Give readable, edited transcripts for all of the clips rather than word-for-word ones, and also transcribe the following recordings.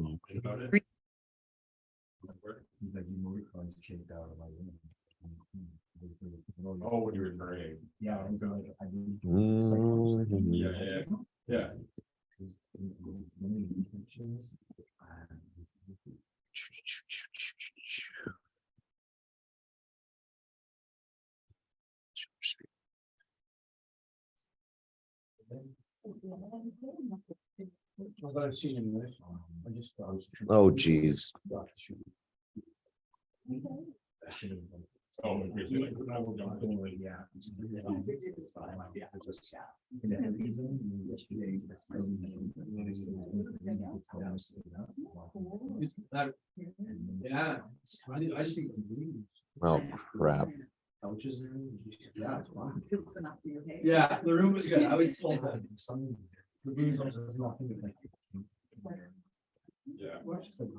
About it. He's like, you know, your car's kicked out of my room. Oh, you're great. Yeah, I'm going. I mean, Yeah. Oh, geez. Oh, yeah. I just think. Oh, crap. Yeah, it's fine. Yeah, the room was good. I was told that. The room's also nothing. Yeah.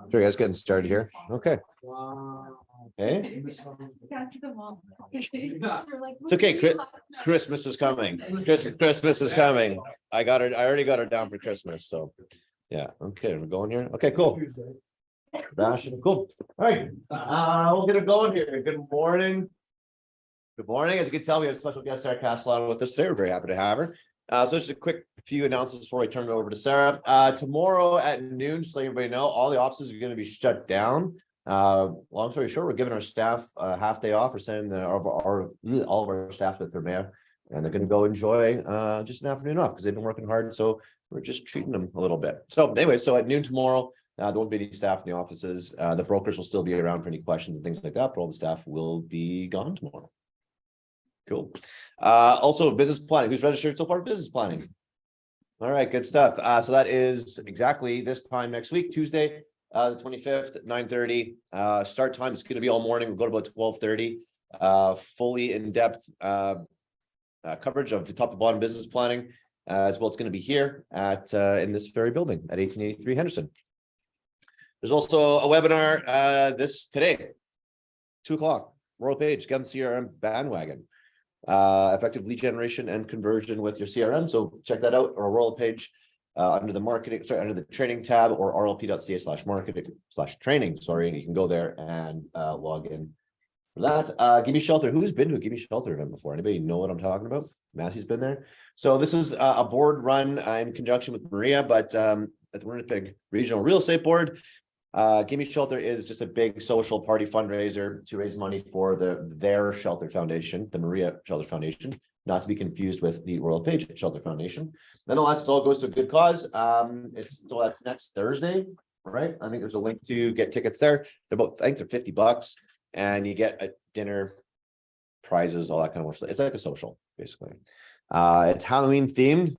Sure, you guys getting started here? Okay. Wow. Hey, Got to the mall. it's okay. Christmas is coming. Christmas is coming. I already got her down for Christmas, so. Yeah, okay, we're going here. Okay, cool. Bash, cool. All right, we'll get it going here. Good morning. Good morning. As you can tell, we have a special guest, Sara Castellano, with us today. We're very happy to have her. So just a quick few announcements before I turn it over to Sara. Tomorrow at noon, just so everybody know, all the offices are going to be shut down. Long story short, we're giving our staff a half day off. We're sending all of our staff to Thermea, and they're going to go enjoy just an afternoon off because they've been working hard. So we're just treating them a little bit. So anyway, so at noon tomorrow, there won't be any staff in the offices. The brokers will still be around for any questions and things like that, but all the staff will be gone tomorrow. Cool. Also business planning. Who's registered so far? Business planning. All right, good stuff. So that is exactly this time next week, Tuesday, the 25th at 9:30. Start time is going to be all morning. We'll go to about 12:30. Fully in-depth coverage of the top to bottom business planning as well. It's going to be here at in this very building at 1883 Henderson. There's also a webinar today, 2:00. Royal Page, get on the CRM bandwagon. Effective lead generation and conversion with your CRM. So check that out, or Royal Page under the training tab, or rlp.ca/marketing/training. Sorry, you can go there and log in for that. Give Me Shelter. Who's been to a Give Me Shelter event before? Anybody know what I'm talking about? Matthew's been there. So this is a board run in conjunction with Maria, but at the Winnipeg Regional Real Estate Board. Give Me Shelter is just a big social party fundraiser to raise money for their shelter foundation, the Maria Shelter Foundation, not to be confused with the Royal Page Shelter Foundation. Nonetheless, it all goes to a good cause. It's still next Thursday, right? I think there's a link to get tickets there. I think they're $50, and you get a dinner, prizes, all that kind of stuff. It's like a social, basically. It's Halloween themed.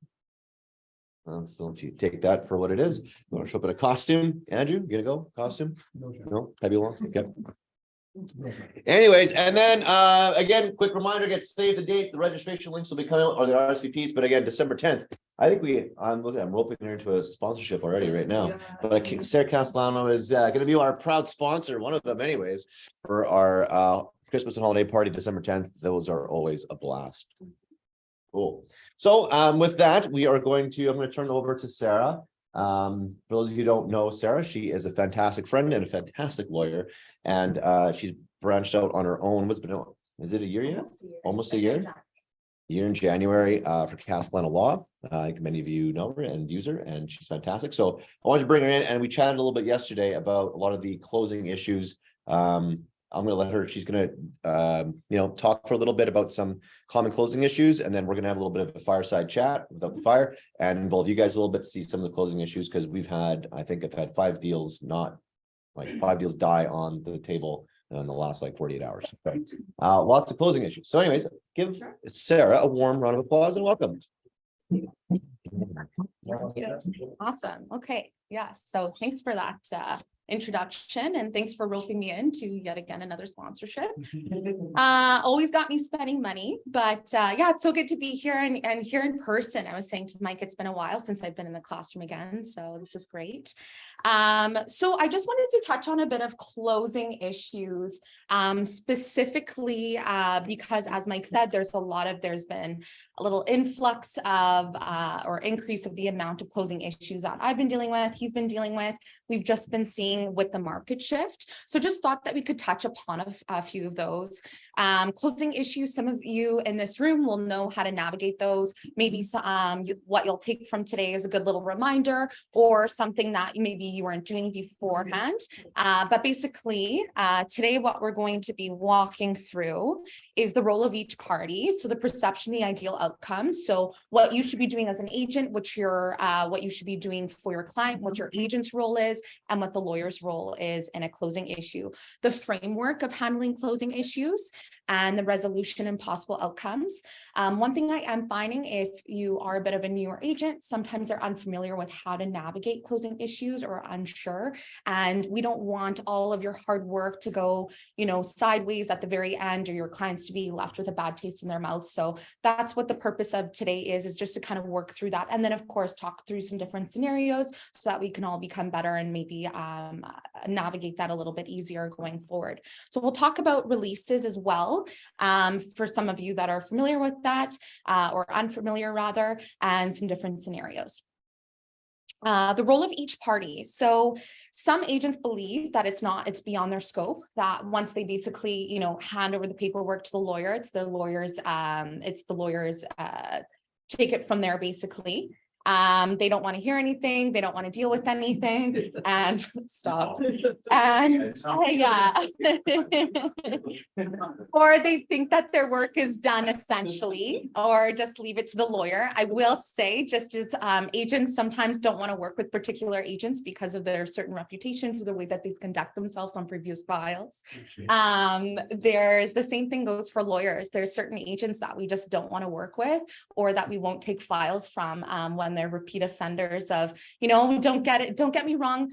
Let's take that for what it is. You want to show up in a costume? Andrew, you gonna go costume? No, heavy long. Okay. Anyways, and then again, quick reminder: save the date. The registration links will be coming out, or the RSVPs. But again, December 10th. I think I'm roping her into a sponsorship already right now. Yeah. But Sara Castellano is going to be our proud sponsor, one of them, anyways, for our Christmas and holiday party, December 10th. Those are always a blast. Cool. So with that, I'm going to turn it over to Sara. For those of you who don't know Sara, she is a fantastic friend and a fantastic lawyer, and she's branched out on her own. Is it a year yet? Almost a year. Year in January for Castellano Law. I think many of you know her and use her, and she's fantastic. So I wanted to bring her in, and we chatted a little bit yesterday about a lot of the closing issues. I'm going to let her, she's going to, talk for a little bit about some common closing issues, and then we're going to have a little bit of a fireside chat without the fire and involve you guys a little bit to see some of the closing issues, because I've had 5 deals, five deals die on the table in the last 48 hours. Okay. Lots of closing issues. So anyways, give Sara a warm round of applause and welcome. Awesome. Okay. Yes. So thanks for that introduction, and thanks for roping me into yet again another sponsorship. Always got me spending money, but yeah, it's so good to be here and here in person. I was saying to Mike, it's been a while since I've been in the classroom again, so this is great. So I just wanted to touch on a bit of closing issues, specifically because, as Mike said, there's been a little influx of or increase of the amount of closing issues that I've been dealing with, he's been dealing with, we've just been seeing with the market shift. So just thought that we could touch upon a few of those. Closing issues, some of you in this room will know how to navigate those. Maybe what you'll take from today is a good little reminder or something that maybe you weren't doing beforehand. But basically, today what we're going to be walking through is the role of each party. So the perception, the ideal outcome. So what you should be doing as an agent, what you should be doing for your client, what your agent's role is, and what the lawyer's role is in a closing issue. The framework of handling closing issues and the resolution and possible outcomes. One thing I am finding, if you are a bit of a newer agent, sometimes they're unfamiliar with how to navigate closing issues or unsure. And we don't want all of your hard work to go, sideways at the very end, or your clients to be left with a bad taste in their mouth. So that's what the purpose of today is just to kind of work through that. And then of course, talk through some different scenarios so that we can all become better and maybe navigate that a little bit easier going forward. So we'll talk about releases as well. For some of you that are familiar with that or unfamiliar rather, and some different scenarios. The role of each party. So some agents believe that it's beyond their scope, that once they basically, hand over the paperwork to the lawyer, it's the lawyer's take it from there basically. They don't want to hear anything. They don't want to deal with anything and stop. And yeah. Or they think that their work is done essentially, or just leave it to the lawyer. I will say, just as agents sometimes don't want to work with particular agents because of their certain reputations or the way that they conduct themselves on previous files. There's the same thing goes for lawyers. There's certain agents that we just don't want to work with, or that we won't take files from when they're repeat offenders of, don't get me wrong,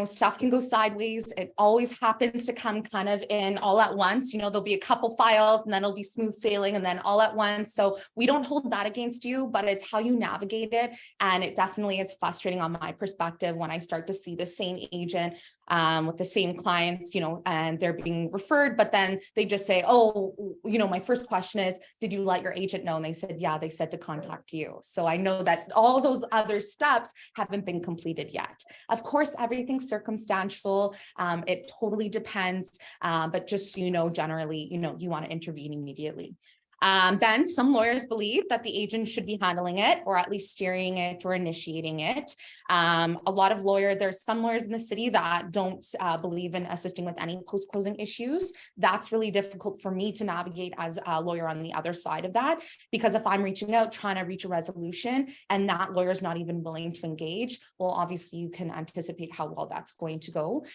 stuff can go sideways. It always happens to come kind of in all at once. There'll be a couple files and then it'll be smooth sailing and then all at once. So we don't hold that against you, but it's how you navigate it. And it definitely is frustrating on my perspective when I start to see the same agent with the same clients, and they're being referred, but then they just say, oh, my first question is, did you let your agent know? And they said, yeah, they said to contact you. So I know that all those other steps haven't been completed yet. Of course, everything's circumstantial. It totally depends. But just, generally, you want to intervene immediately. Then some lawyers believe that the agent should be handling it, or at least steering it or initiating it. There's some lawyers in the city that don't believe in assisting with any post-closing issues. That's really difficult for me to navigate as a lawyer on the other side of that, because if I'm reaching out, trying to reach a resolution, and that lawyer is not even willing to engage, well, obviously you can anticipate how well that's going to go.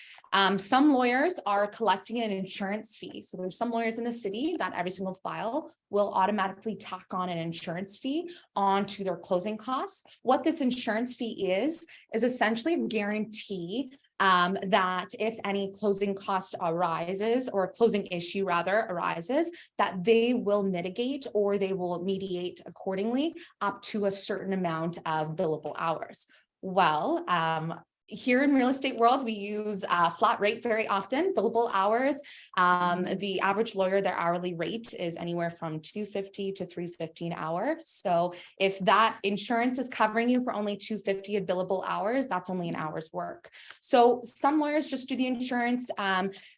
Some lawyers are collecting an insurance fee. So there's some lawyers in the city that every single file will automatically tack on an insurance fee onto their closing costs. What this insurance fee is essentially a guarantee that if any closing cost arises, or a closing issue rather arises, that they will mitigate or they will mediate accordingly up to a certain amount of billable hours. Well, here in real estate world, we use flat rate very often, billable hours. The average lawyer, their hourly rate is anywhere from $250 to $350 an hour. So if that insurance is covering you for only $250 a billable hours, that's only an hour's work. So some lawyers just do the insurance.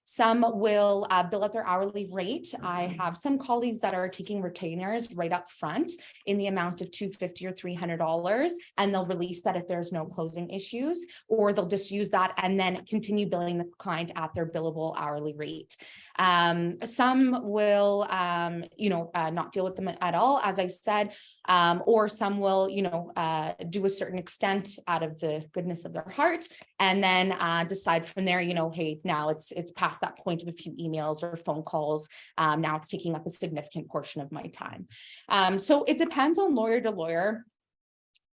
Some will bill at their hourly rate. I have some colleagues that are taking retainers right up front in the amount of $250 or $300, and they'll release that if there's no closing issues, or they'll just use that and then continue billing the client at their billable hourly rate. Some will, not deal with them at all, as I said, or some will, do a certain extent out of the goodness of their heart, and then decide from there, hey, now it's past that point of a few emails or phone calls. Now it's taking up a significant portion of my time. So it depends on lawyer to lawyer.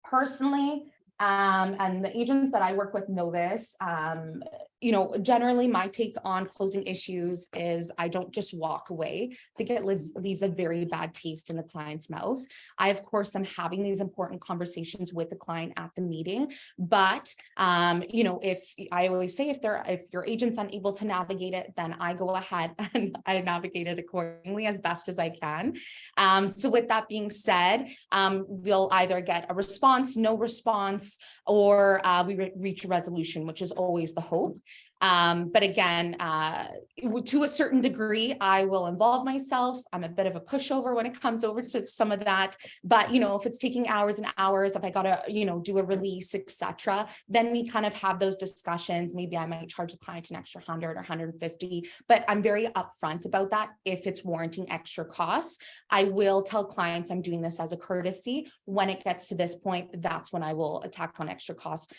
Personally, and the agents that I work with know this, generally my take on closing issues is I don't just walk away. I think it leaves a very bad taste in the client's mouth. I, of course, am having these important conversations with the client at the meeting, but if I always say if your agent's unable to navigate it, then I go ahead and I navigate it accordingly as best as I can. So with that being said, we'll either get a response, no response, or we reach a resolution, which is always the hope. But again, to a certain degree, I will involve myself. I'm a bit of a pushover when it comes over to some of that. But, if it's taking hours and hours, if I got to, do a release, etc., then we kind of have those discussions. Maybe I might charge the client an extra 100 or 150, but I'm very upfront about that. If it's warranting extra costs, I will tell clients I'm doing this as a courtesy. When it gets to this point, that's when I will attack on extra costs.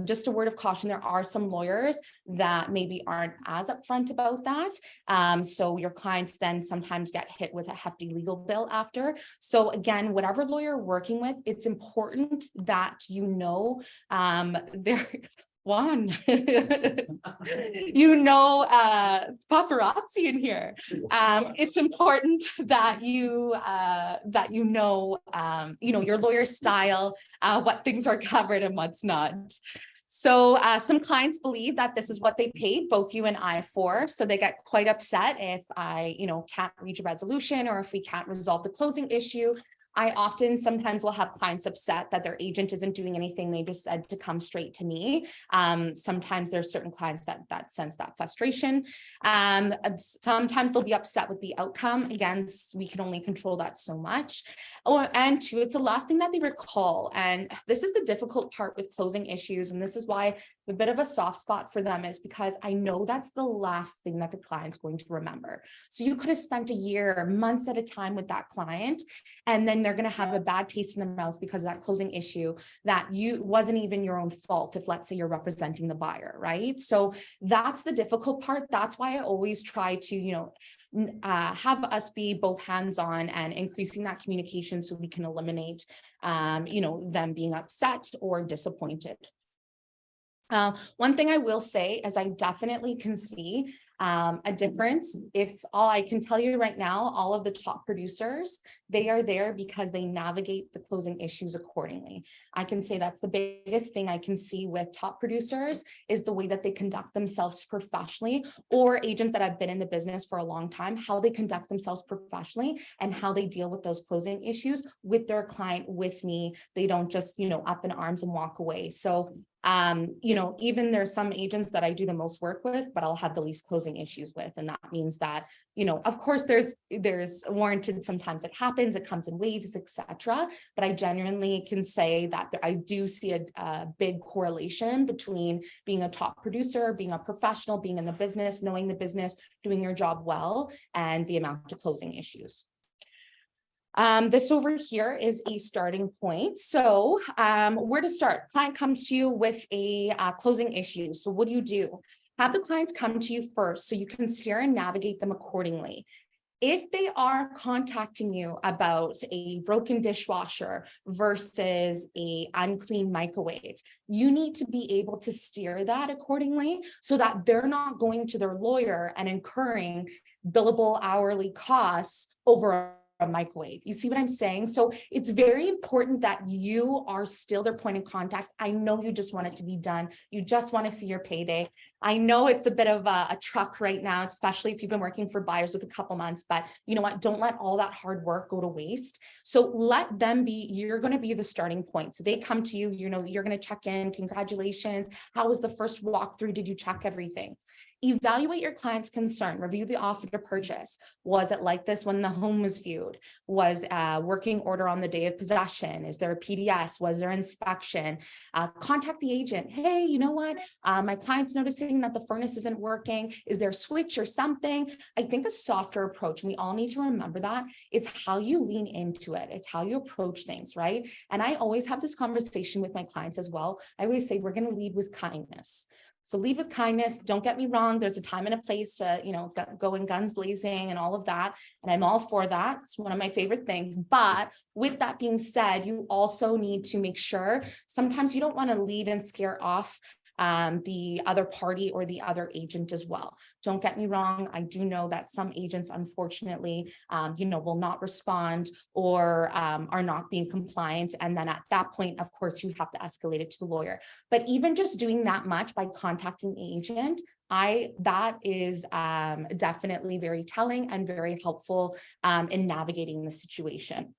Just a word of caution, there are some lawyers that maybe aren't as upfront about that. So your clients then sometimes get hit with a hefty legal bill after. So again, whatever lawyer you're working with, it's important that Juan, paparazzi in here. It's important that your lawyer's style, what things are covered and what's not. So some clients believe that this is what they paid both you and I for. So they get quite upset if I, can't reach a resolution or if we can't resolve the closing issue. I sometimes will have clients upset that their agent isn't doing anything. They just said to come straight to me. Sometimes there's certain clients that sense that frustration. Sometimes they'll be upset with the outcome. Again, we can only control that so much. And two, it's the last thing that they recall. And this is the difficult part with closing issues. And this is why a bit of a soft spot for them is because I know that's the last thing that the client's going to remember. So you could have spent a year, months at a time with that client, and then they're going to have a bad taste in their mouth because of that closing issue that wasn't even your own fault if, let's say, you're representing the buyer, right? So that's the difficult part. That's why I always try to, have us be both hands-on and increasing that communication so we can eliminate, them being upset or disappointed. One thing I will say is I definitely can see a difference. If all I can tell you right now, all of the top producers, they are there because they navigate the closing issues accordingly. I can say that's the biggest thing I can see with top producers is the way that they conduct themselves professionally, or agents that have been in the business for a long time, how they conduct themselves professionally and how they deal with those closing issues with their client, with me. They don't just, up in arms and walk away. So even there's some agents that I do the most work with, but I'll have the least closing issues with. And that means that, of course, there's warranted, sometimes it happens, it comes in waves, etc. But I genuinely can say that I do see a big correlation between being a top producer, being a professional, being in the business, knowing the business, doing your job well, and the amount of closing issues. This over here is a starting point. So where to start? Client comes to you with a closing issue. So what do? Have the clients come to you first so you can steer and navigate them accordingly. If they are contacting you about a broken dishwasher versus an unclean microwave, you need to be able to steer that accordingly so that they're not going to their lawyer and incurring billable hourly costs over a microwave. You see what I'm saying? So it's very important that you are still their point of contact. I know you just want it to be done. You just want to see your payday. I know it's a bit of a truck right now, especially if you've been working for buyers with a couple months, but you know what? Don't let all that hard work go to waste. So let them you're going to be the starting point. So they come to you, you're going to check in. Congratulations. How was the first walkthrough? Did you check everything? Evaluate your client's concern, review the offer to purchase. Was it like this when the home was viewed? Was a working order on the day of possession? Is there a PDS? Was there inspection? Contact the agent. Hey, you know what? My client's noticing that the furnace isn't working. Is there a switch or something? I think a softer approach, and we all need to remember that, it's how you lean into it. It's how you approach things, right? And I always have this conversation with my clients as well. I always say, we're going to lead with kindness. So lead with kindness. Don't get me wrong. There's a time and a place to, go in guns blazing and all of that. And I'm all for that. It's one of my favorite things. But with that being said, you also need to make sure sometimes you don't want to lead and scare off the other party or the other agent as well. Don't get me wrong. I do know that some agents, unfortunately, will not respond or are not being compliant. And then at that point, of course, you have to escalate it to the lawyer. But even just doing that much by contacting the agent, that is definitely very telling and very helpful in navigating the situation.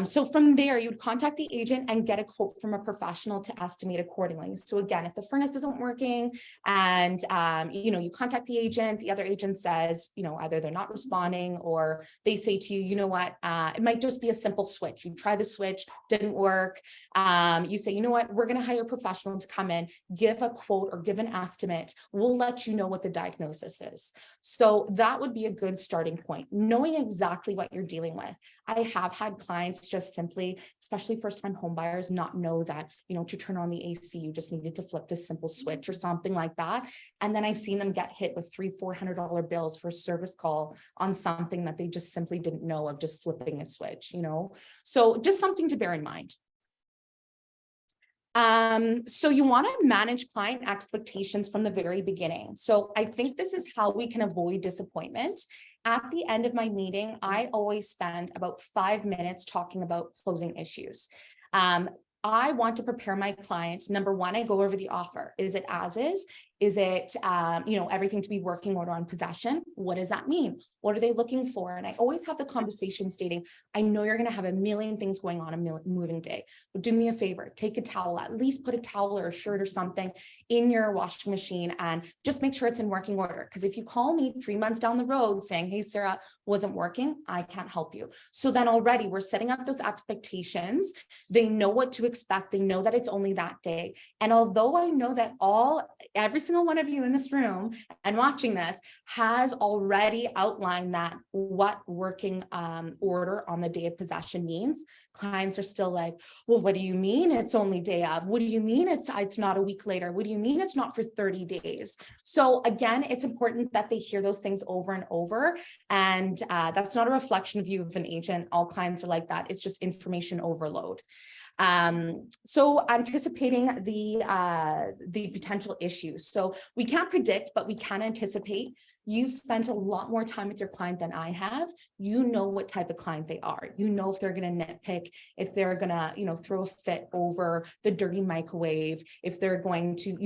So from there, you would contact the agent and get a quote from a professional to estimate accordingly. So again, if the furnace isn't working and, you contact the agent, the other agent says, either they're not responding or they say to you, you know what, it might just be a simple switch. You try the switch, didn't work. You say, you know what, we're going to hire a professional to come in, give a quote or give an estimate. We'll let you know what the diagnosis is. So that would be a good starting point, knowing exactly what you're dealing with. I have had clients just simply, especially first-time home buyers, not know that, to turn on the AC, you just needed to flip this simple switch or something like that. And then I've seen them get hit with $300-400 bills for a service call on something that they just simply didn't know of, just flipping a switch, So just something to bear in mind. So you want to manage client expectations from the very beginning. So I think this is how we can avoid disappointment. At the end of my meeting, I always spend about 5 minutes talking about closing issues. I want to prepare my clients. Number one, I go over the offer. Is it as is? Is it, everything to be working order on possession? What does that mean? What are they looking for? And I always have the conversation stating, I know you're going to have a million things going on a moving day, but do me a favor, take a towel, at least put a towel or a shirt or something in your washing machine and just make sure it's in working order. Because if you call me 3 months down the road saying, hey, Sarah, wasn't working, I can't help you. So then already we're setting up those expectations. They know what to expect. They know that it's only that day. And although I know that every single one of you in this room and watching this has already outlined that what working order on the day of possession means, clients are still like, well, what do you mean it's only day of? What do you mean it's not a week later? What do you mean it's not for 30 days? So again, it's important that they hear those things over and over. And that's not a reflection of you of an agent. All clients are like that. It's just information overload. So anticipating the potential issues. So we can't predict, but we can anticipate. You've spent a lot more time with your client than I have. You know what type of client they are. You know if they're going to nitpick, if they're going to, throw a fit over the dirty microwave, if they're going to,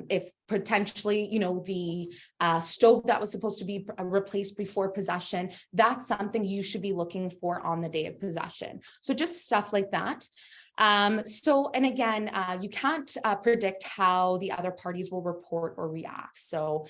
if potentially, the stove that was supposed to be replaced before possession, that's something you should be looking for on the day of possession. So just stuff like that. And again, you can't predict how the other parties will report or react. So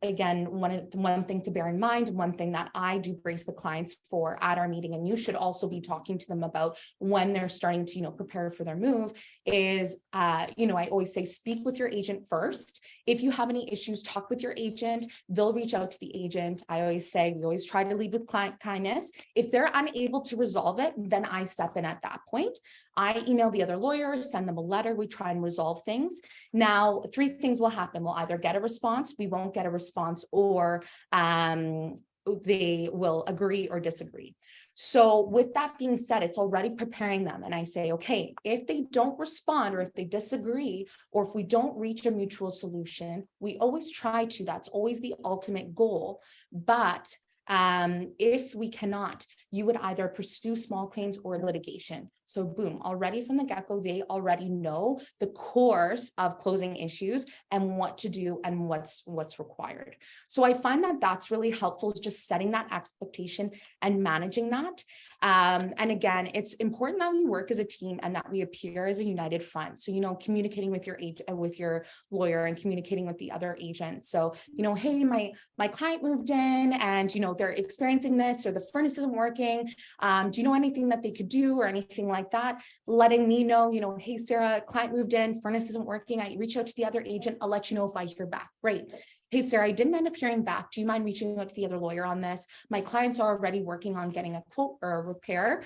again, one thing to bear in mind, one thing that I do brace the clients for at our meeting, and you should also be talking to them about when they're starting to, prepare for their move is, I always say, speak with your agent first. If you have any issues, talk with your agent. They'll reach out to the agent. I always say, we always try to lead with client kindness. If they're unable to resolve it, then I step in at that point. I email the other lawyer, send them a letter. We try and resolve things. Now, 3 things will happen. We'll either get a response, we won't get a response, or they will agree or disagree. So with that being said, it's already preparing them. And I say, okay, if they don't respond or if they disagree, or if we don't reach a mutual solution, we always try to, that's always the ultimate goal. But if we cannot, you would either pursue small claims or litigation. So boom, already from the get-go, they already know the course of closing issues and what to do and what's required. So I find that that's really helpful, is just setting that expectation and managing that. And again, it's important that we work as a team and that we appear as a united front. So, communicating with your with your lawyer and communicating with the other agent. So, hey, my client moved in and, they're experiencing this, or the furnace isn't working. Do you know anything that they could do or anything like that? Letting me know, hey, Sarah, client moved in, furnace isn't working. I reach out to the other agent. I'll let you know if I hear back. Great. Hey, Sarah, I didn't end up hearing back. Do you mind reaching out to the other lawyer on this? My clients are already working on getting a quote or a repair.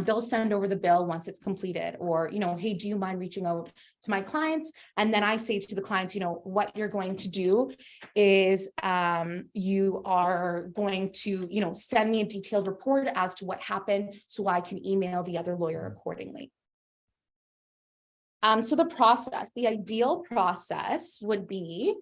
They'll send over the bill once it's completed. Or, hey, do you mind reaching out to my clients? And then I say to the clients, what you're going to do is you are going to, send me a detailed report as to what happened so I can email the other lawyer accordingly. So the ideal process would be,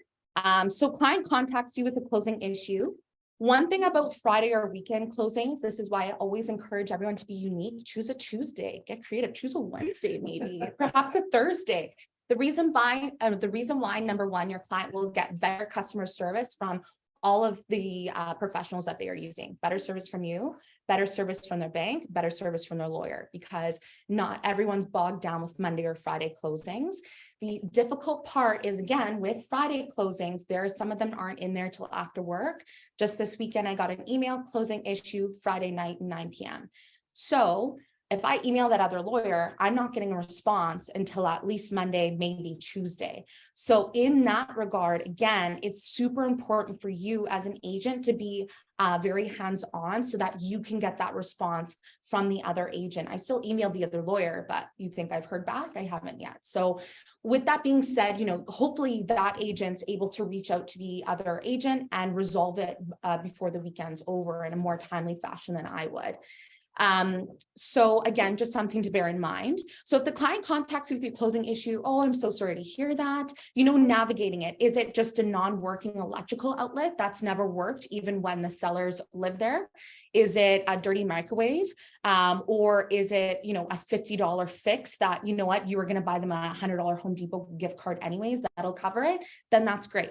so client contacts you with a closing issue. One thing about Friday or weekend closings, this is why I always encourage everyone to be unique. Choose a Tuesday, get creative, choose a Wednesday, maybe, perhaps a Thursday. The reason why, number one, your client will get better customer service from all of the professionals that they are using. Better service from you, better service from their bank, better service from their lawyer, because not everyone's bogged down with Monday or Friday closings. The difficult part is, again, with Friday closings, some of them aren't in there till after work. Just this weekend, I got an email closing issue Friday night, 9 p.m. So if I email that other lawyer, I'm not getting a response until at least Monday, maybe Tuesday. So in that regard, again, it's super important for you as an agent to be very hands-on so that you can get that response from the other agent. I still emailed the other lawyer, but you think I've heard back? I haven't yet. So with that being said, hopefully that agent's able to reach out to the other agent and resolve it before the weekend's over in a more timely fashion than I would. So again, just something to bear in mind. So if the client contacts you with your closing issue, oh, I'm so sorry to hear that, navigating it. Is it just a non-working electrical outlet that's never worked, even when the sellers live there? Is it a dirty microwave? Or is it, a $50 fix that, you were going to buy them a $100 Home Depot gift card anyways, that'll cover it? Then that's great.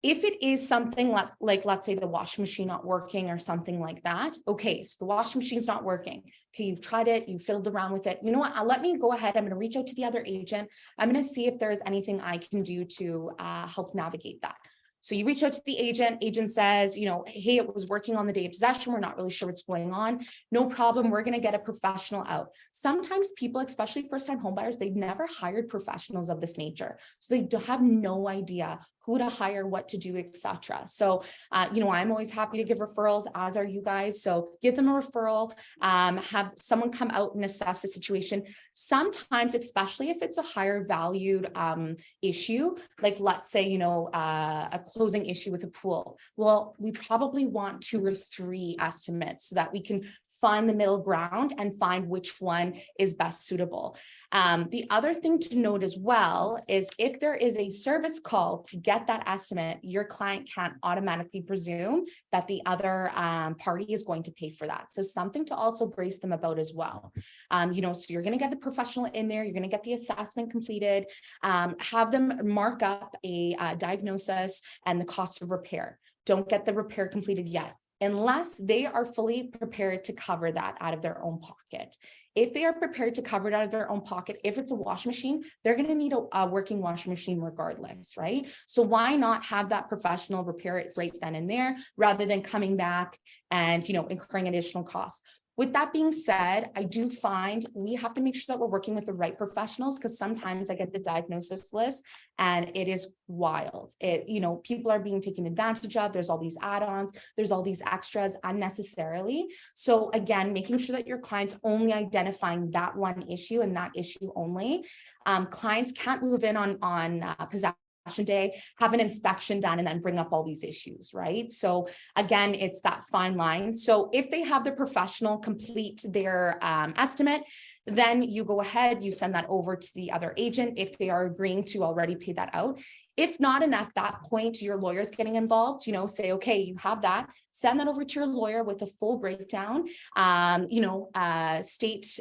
If it is something like, let's say the washing machine not working or something like that. Okay, so the washing machine's not working. Okay, you've tried it, you fiddled around with it. You know what? Let me go ahead. I'm going to reach out to the other agent. I'm going to see if there's anything I can do to help navigate that. So you reach out to the agent says, hey, it was working on the day of possession. We're not really sure what's going on. No problem. We're going to get a professional out. Sometimes people, especially first-time homebuyers, they've never hired professionals of this nature. So they have no idea who to hire, what to do, etc. So, I'm always happy to give referrals, as are you guys. So give them a referral, have someone come out and assess the situation. Sometimes, especially if it's a higher valued issue, like let's say, a closing issue with a pool. Well, we probably want 2 or 3 estimates so that we can find the middle ground and find which one is best suitable. The other thing to note as well is if there is a service call to get that estimate, your client can't automatically presume that the other party is going to pay for that. So something to also brace them about as well. So you're going to get the professional in there, you're going to get the assessment completed, have them mark up a diagnosis and the cost of repair. Don't get the repair completed yet, unless they are fully prepared to cover that out of their own pocket. If they are prepared to cover it out of their own pocket, if it's a washing machine, they're going to need a working washing machine regardless, right? So why not have that professional repair it right then and there, rather than coming back and, incurring additional costs? With that being said, I do find we have to make sure that we're working with the right professionals, because sometimes I get the diagnosis list and it is wild. People are being taken advantage of. There's all these add-ons, there's all these extras unnecessarily. So again, making sure that your client's only identifying that one issue and that issue only. Clients can't move in on possession day, have an inspection done, and then bring up all these issues, right? So again, it's that fine line. So if they have the professional complete their estimate, then you go ahead, you send that over to the other agent if they are agreeing to already pay that out. If not, and at that point, your lawyer's getting involved, say, okay, you have that, send that over to your lawyer with a full breakdown, state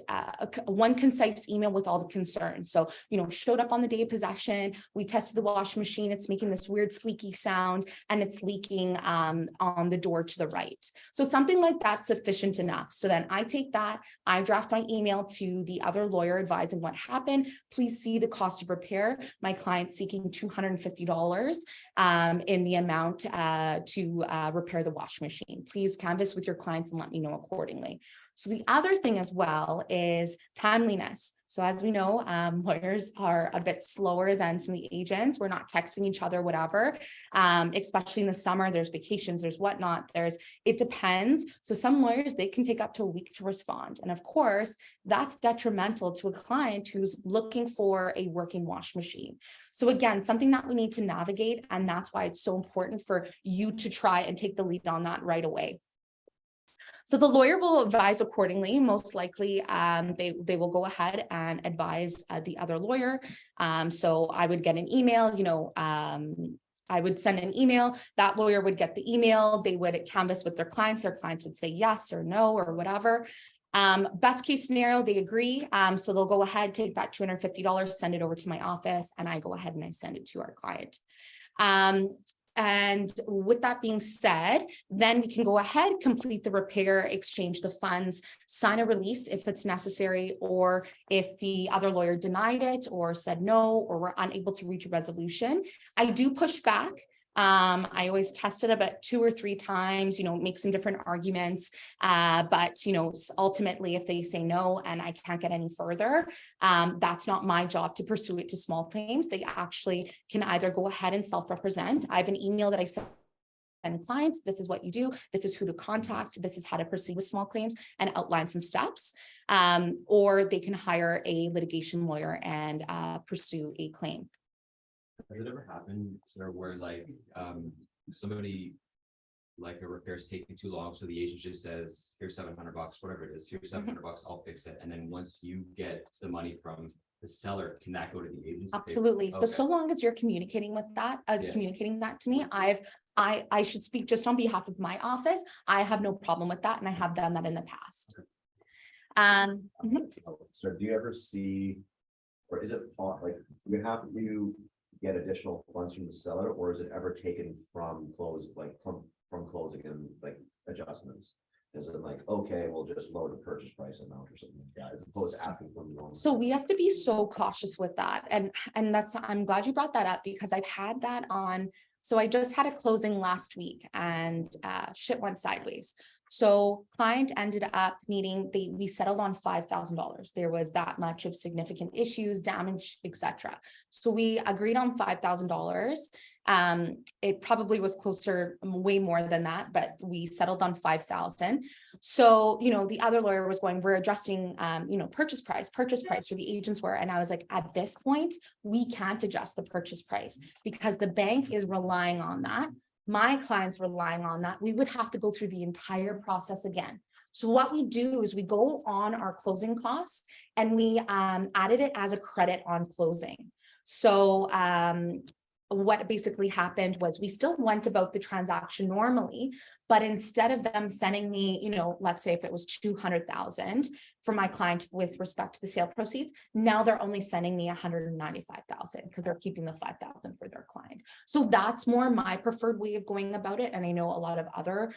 one concise email with all the concerns. So, showed up on the day of possession, we tested the washing machine, it's making this weird squeaky sound, and it's leaking on the door to the right. So something like that's sufficient enough. So then I take that, I draft my email to the other lawyer advising what happened. Please see the cost of repair. My client seeking $250 in the amount to repair the washing machine. Please canvass with your clients and let me know accordingly. So the other thing as well is timeliness. So as we know, lawyers are a bit slower than some of the agents. We're not texting each other, whatever, especially in the summer, there's vacations, there's whatnot, it depends. So some lawyers, they can take up to a week to respond. And of course, that's detrimental to a client who's looking for a working wash machine. So again, something that we need to navigate, and that's why it's so important for you to try and take the lead on that right away. So the lawyer will advise accordingly. Most likely, they will go ahead and advise the other lawyer. So I would get an email, I would send an email, that lawyer would get the email, they would canvass with their clients would say yes or no or whatever. Best case scenario, they agree. So they'll go ahead, take that $250, send it over to my office, and I go ahead and I send it to our client. And with that being said, then we can go ahead, complete the repair, exchange the funds, sign a release if it's necessary, or if the other lawyer denied it or said no, or we're unable to reach a resolution. I do push back. I always test it about 2 or 3 times, make some different arguments. But, ultimately, if they say no and I can't get any further, that's not my job to pursue it to small claims. They actually can either go ahead and self-represent. I have an email that I send clients. This is what you do. This is who to contact. This is how to proceed with small claims, and outline some steps. Or they can hire a litigation lawyer and pursue a claim. Has it ever happened, sir, where somebody, like a repair's taking too long, so the agent just says, here's $700, whatever it is, here's $700, I'll fix it. And then once you get the money from the seller, can that go to the agent? Absolutely. Okay. So long as you're communicating with that, communicating that to me, I should speak just on behalf of my office. I have no problem with that, and I have done that in the past. So do you ever see, or is it like, you have to get additional funds from the seller, or is it ever taken from close, like from closing and like adjustments? Is it like, okay, we'll just lower the purchase price amount or something like that, as opposed to asking for normal? So we have to be so cautious with that. And that's, I'm glad you brought that up, because I've had that on. So I just had a closing last week, and shit went sideways. So client ended up needing, we settled on $5,000. There was that much of significant issues, damage, etc. So we agreed on $5,000. It probably was closer, way more than that, but we settled on $5,000. So, the other lawyer was going, we're adjusting, purchase price, or the agents were. And I was like, at this point, we can't adjust the purchase price because the bank is relying on that. My clients relying on that. We would have to go through the entire process again. So what we do is we go on our closing costs, and we added it as a credit on closing. So what basically happened was we still went about the transaction normally, but instead of them sending me, let's say if it was 200,000 for my client with respect to the sale proceeds, now they're only sending me 195,000 because they're keeping the 5,000 for their client. So that's more my preferred way of going about it. And I know a lot of other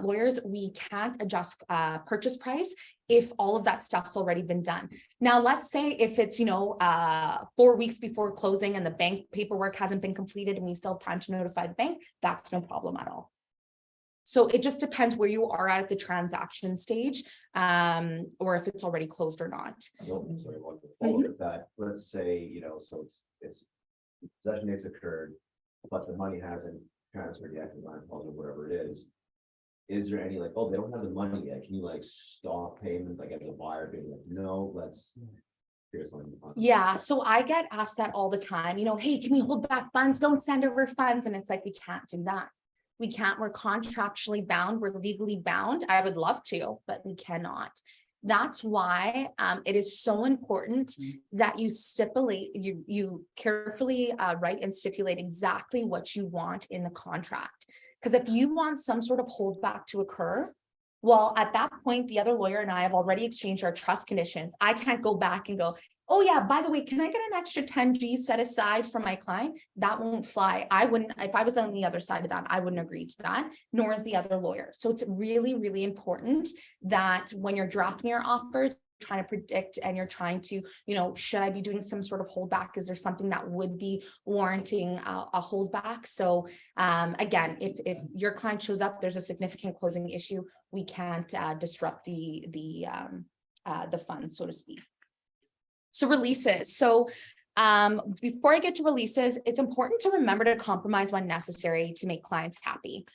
lawyers, we can't adjust purchase price if all of that stuff's already been done. Now, let's say if it's, 4 weeks before closing and the bank paperwork hasn't been completed and we still have time to notify the bank, that's no problem at all. So it just depends where you are at the transaction stage, or if it's already closed or not. Sorry, one follow with that. Let's say, so it's possession dates occurred, but the money hasn't transferred yet, or whatever it is. Is there any they don't have the money yet? Can you stop payment, as a buyer being like, no, let's. Yeah, so I get asked that all the time, hey, can we hold back funds? Don't send over funds. And it's like, we can't do that. We can't, we're contractually bound, we're legally bound. I would love to, but we cannot. That's why it is so important that you stipulate, you carefully write and stipulate exactly what you want in the contract. Because if you want some sort of holdback to occur, well, at that point, the other lawyer and I have already exchanged our trust conditions. I can't go back and go, oh yeah, by the way, can I get an extra 10 G's set aside for my client? That won't fly. I wouldn't, if I was on the other side of that, I wouldn't agree to that, nor is the other lawyer. So it's really, really important that when you're drafting your offer, trying to predict and you're trying to, should I be doing some sort of holdback? Is there something that would be warranting a holdback? So again, if your client shows up, there's a significant closing issue, we can't disrupt the funds, so to speak. So releases. So before I get to releases, it's important to remember to compromise when necessary to make clients happy.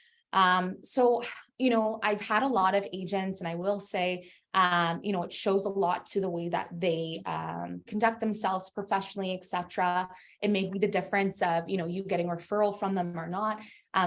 So you know, I've had a lot of agents, and I will say, you know, it shows a lot to the way that they conduct themselves professionally, etc. It may be the difference of, you know, you getting a referral from them or not.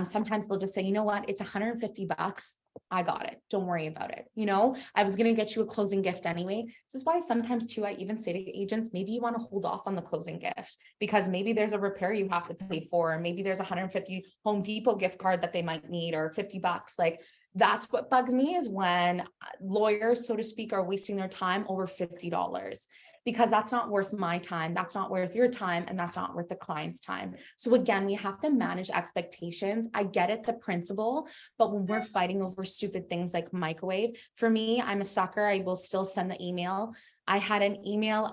Sometimes they'll just say, you know what, it's $150. I got it. Don't worry about it. You know, I was going to get you a closing gift anyway. This is why sometimes too, I even say to agents, maybe you want to hold off on the closing gift because maybe there's a repair you have to pay for, or maybe there's a $150 Home Depot gift card that they might need, or $50. Like, that's what bugs me, is when lawyers, so to speak, are wasting their time over $50, because that's not worth my time. That's not worth your time. And that's not worth the client's time. So again, we have to manage expectations. I get it, the principle, but when we're fighting over stupid things like microwave, for me, I'm a sucker. I will still send the email. I had an email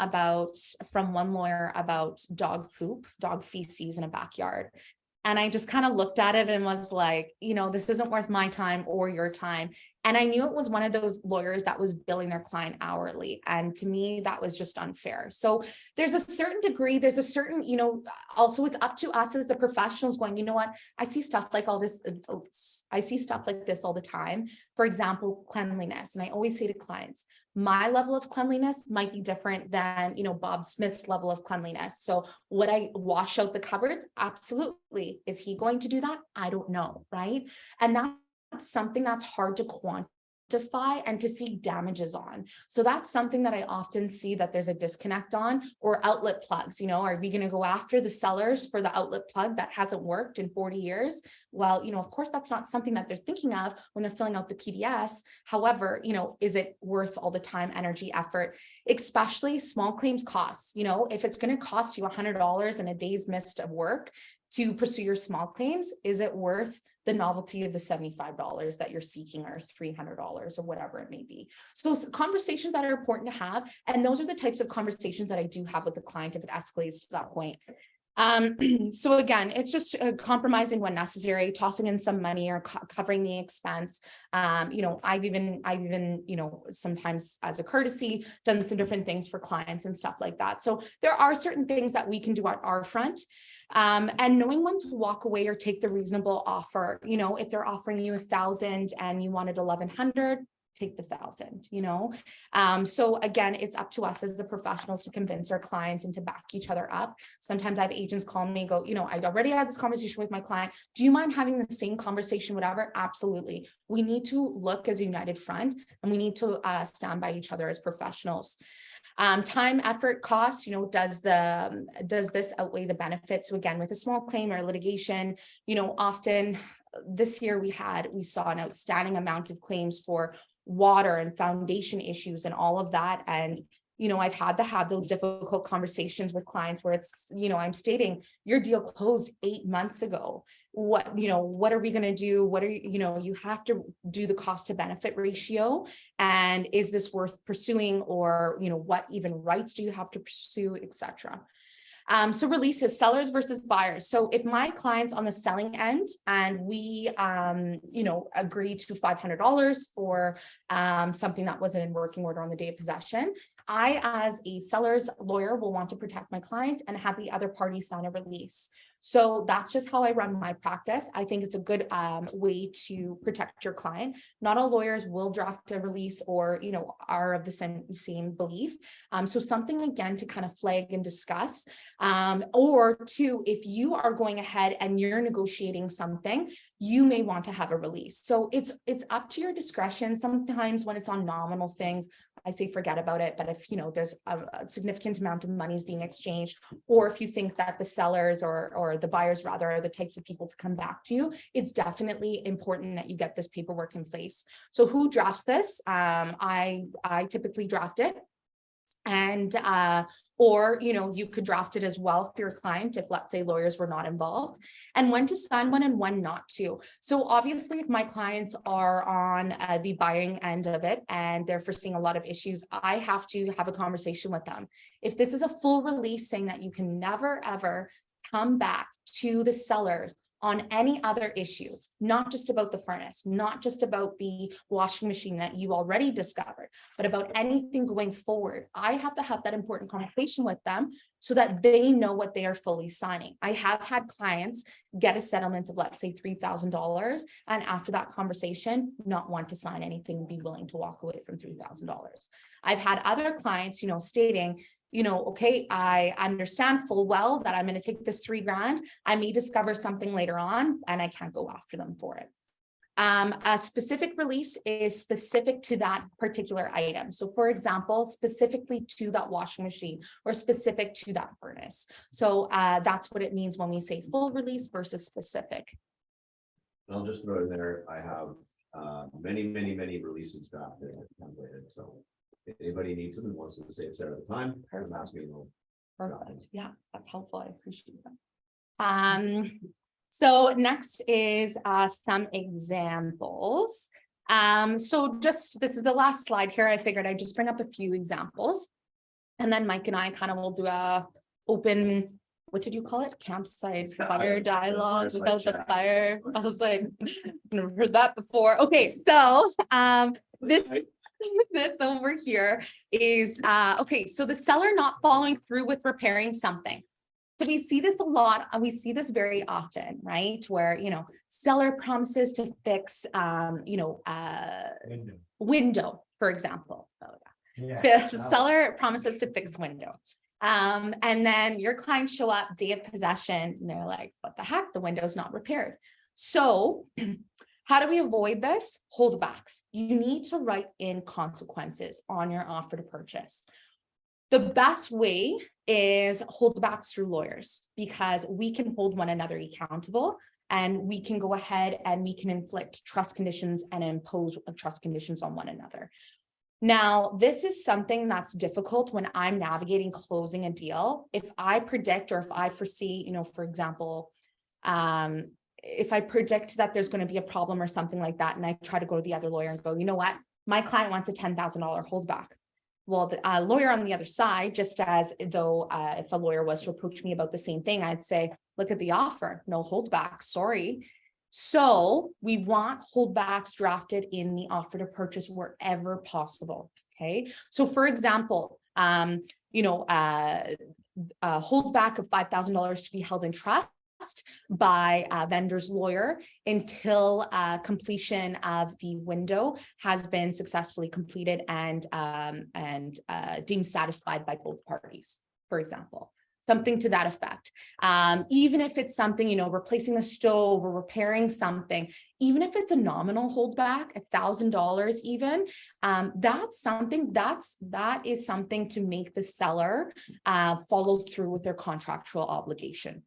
from one lawyer about dog poop, dog feces in a backyard. And I just kind of looked at it and was like, you know, this isn't worth my time or your time. And I knew it was one of those lawyers that was billing their client hourly. And to me, that was just unfair. So there's a certain degree, there's a certain, you know, also it's up to us as the professionals going, you know what, I see stuff like all this. I see stuff like this all the time. For example, cleanliness. And I always say to clients, my level of cleanliness might be different than, you know, Bob Smith's level of cleanliness. So would I wash out the cupboards? Absolutely. Is he going to do that? I don't know. Right. And that's something that's hard to quantify and to see damages on. So that's something that I often see that there's a disconnect on. Or outlet plugs. You know, are we going to go after the sellers for the outlet plug that hasn't worked in 40 years? Well, you know, of course, that's not something that they're thinking of when they're filling out the PDS. However, you know, is it worth all the time, energy, effort, especially small claims costs? You know, if it's going to cost you $100 and a day's missed of work to pursue your small claims, is it worth the novelty of the $75 that you're seeking, or $300 or whatever it may be? So conversations that are important to have. And those are the types of conversations that I do have with the client if it escalates to that point. So again, it's just compromising when necessary, tossing in some money or covering the expense. You know, I've even, you know, sometimes as a courtesy, done some different things for clients and stuff like that. So there are certain things that we can do at our front. And knowing when to walk away or take the reasonable offer. You know, if they're offering you 1,000 and you wanted 1,100, take the 1,000, you know? So again, it's up to us as the professionals to convince our clients and to back each other up. Sometimes I have agents call me and go, you know, I already had this conversation with my client. Do you mind having the same conversation, whatever? Absolutely. We need to look as a united front, and we need to stand by each other as professionals. Time, effort, cost, you know, does this outweigh the benefits? So again, with a small claim or litigation, you know, often this year we saw an outstanding amount of claims for water and foundation issues and all of that. And, you know, I've had to have those difficult conversations with clients where it's, you know, I'm stating your deal closed 8 months ago. What, you know, what are we going to do? What are you know, you have to do the cost to benefit ratio. And is this worth pursuing? Or, you know, what even rights do you have to pursue, etc. So releases, sellers versus buyers. So if my client's on the selling end and we, you know, agree to $500 for something that wasn't in working order on the day of possession, I, as a seller's lawyer, will want to protect my client and have the other party sign a release. So that's just how I run my practice. I think it's a good way to protect your client. Not all lawyers will draft a release or, you know, are of the same belief. So something again to kind of flag and discuss. Or two, if you are going ahead and you're negotiating something, you may want to have a release. So it's up to your discretion. Sometimes when it's on nominal things, I say forget about it. But if, you know, there's a significant amount of money is being exchanged, or if you think that the sellers or the buyers rather are the types of people to come back to you, it's definitely important that you get this paperwork in place. So who drafts this? I typically draft it. And or, you know, you could draft it as well for your client if, let's say, lawyers were not involved, and when to sign one and when not to. So obviously, if my clients are on the buying end of it and they're foreseeing a lot of issues, I have to have a conversation with them. If this is a full release saying that you can never, ever come back to the sellers on any other issue, not just about the furnace, not just about the washing machine that you already discovered, but about anything going forward, I have to have that important conversation with them so that they know what they are fully signing. I have had clients get a settlement of, let's say, $3,000, and after that conversation, not want to sign anything, be willing to walk away from $3,000. I've had other clients, stating, okay, I understand full well that I'm going to take this $3,000. I may discover something later on and I can't go after them for it. A specific release is specific to that particular item. So for example, specifically to that washing machine or specific to that furnace. So that's what it means when we say full release versus specific. I'll just throw in there, I have many releases drafted and templated, so if anybody needs them and wants to save Sarah the time, Perfect. ask me. Perfect. Yeah, that's helpful. I appreciate that. So next is some examples. So just, this is the last slide here. I figured I'd just bring up a few examples. And then Mike and I kind of will do a open, what did you call it? Campsite fire dialogue without the fire. I was like, never heard that before. Okay, so this over here is okay, so the seller not following through with repairing something. So we see this a lot, and we see this very often, right? Where, seller promises to fix, window, for example. The seller promises to fix window. And then your clients show up day of possession and they're like, what the heck? The window's not repaired. So how do we avoid this? Holdbacks. You need to write in consequences on your offer to purchase. The best way is holdbacks through lawyers, because we can hold one another accountable and we can go ahead and we can inflict trust conditions and impose trust conditions on one another. Now, this is something that's difficult when I'm navigating closing a deal. If I predict, or if I foresee, for example, if I predict that there's going to be a problem or something like that, and I try to go to the other lawyer and go, you know what, my client wants a $10,000 holdback. Well, the lawyer on the other side, just as though if a lawyer was to approach me about the same thing, I'd say, look at the offer, no holdback, sorry. So we want holdbacks drafted in the offer to purchase wherever possible. Okay. So for example, a holdback of $5,000 to be held in trust by a vendor's lawyer until completion of the window has been successfully completed and deemed satisfied by both parties, for example. Something to that effect. Even if it's something, replacing a stove or repairing something, even if it's a nominal holdback, $1,000 even, that is something to make the seller follow through with their contractual obligation.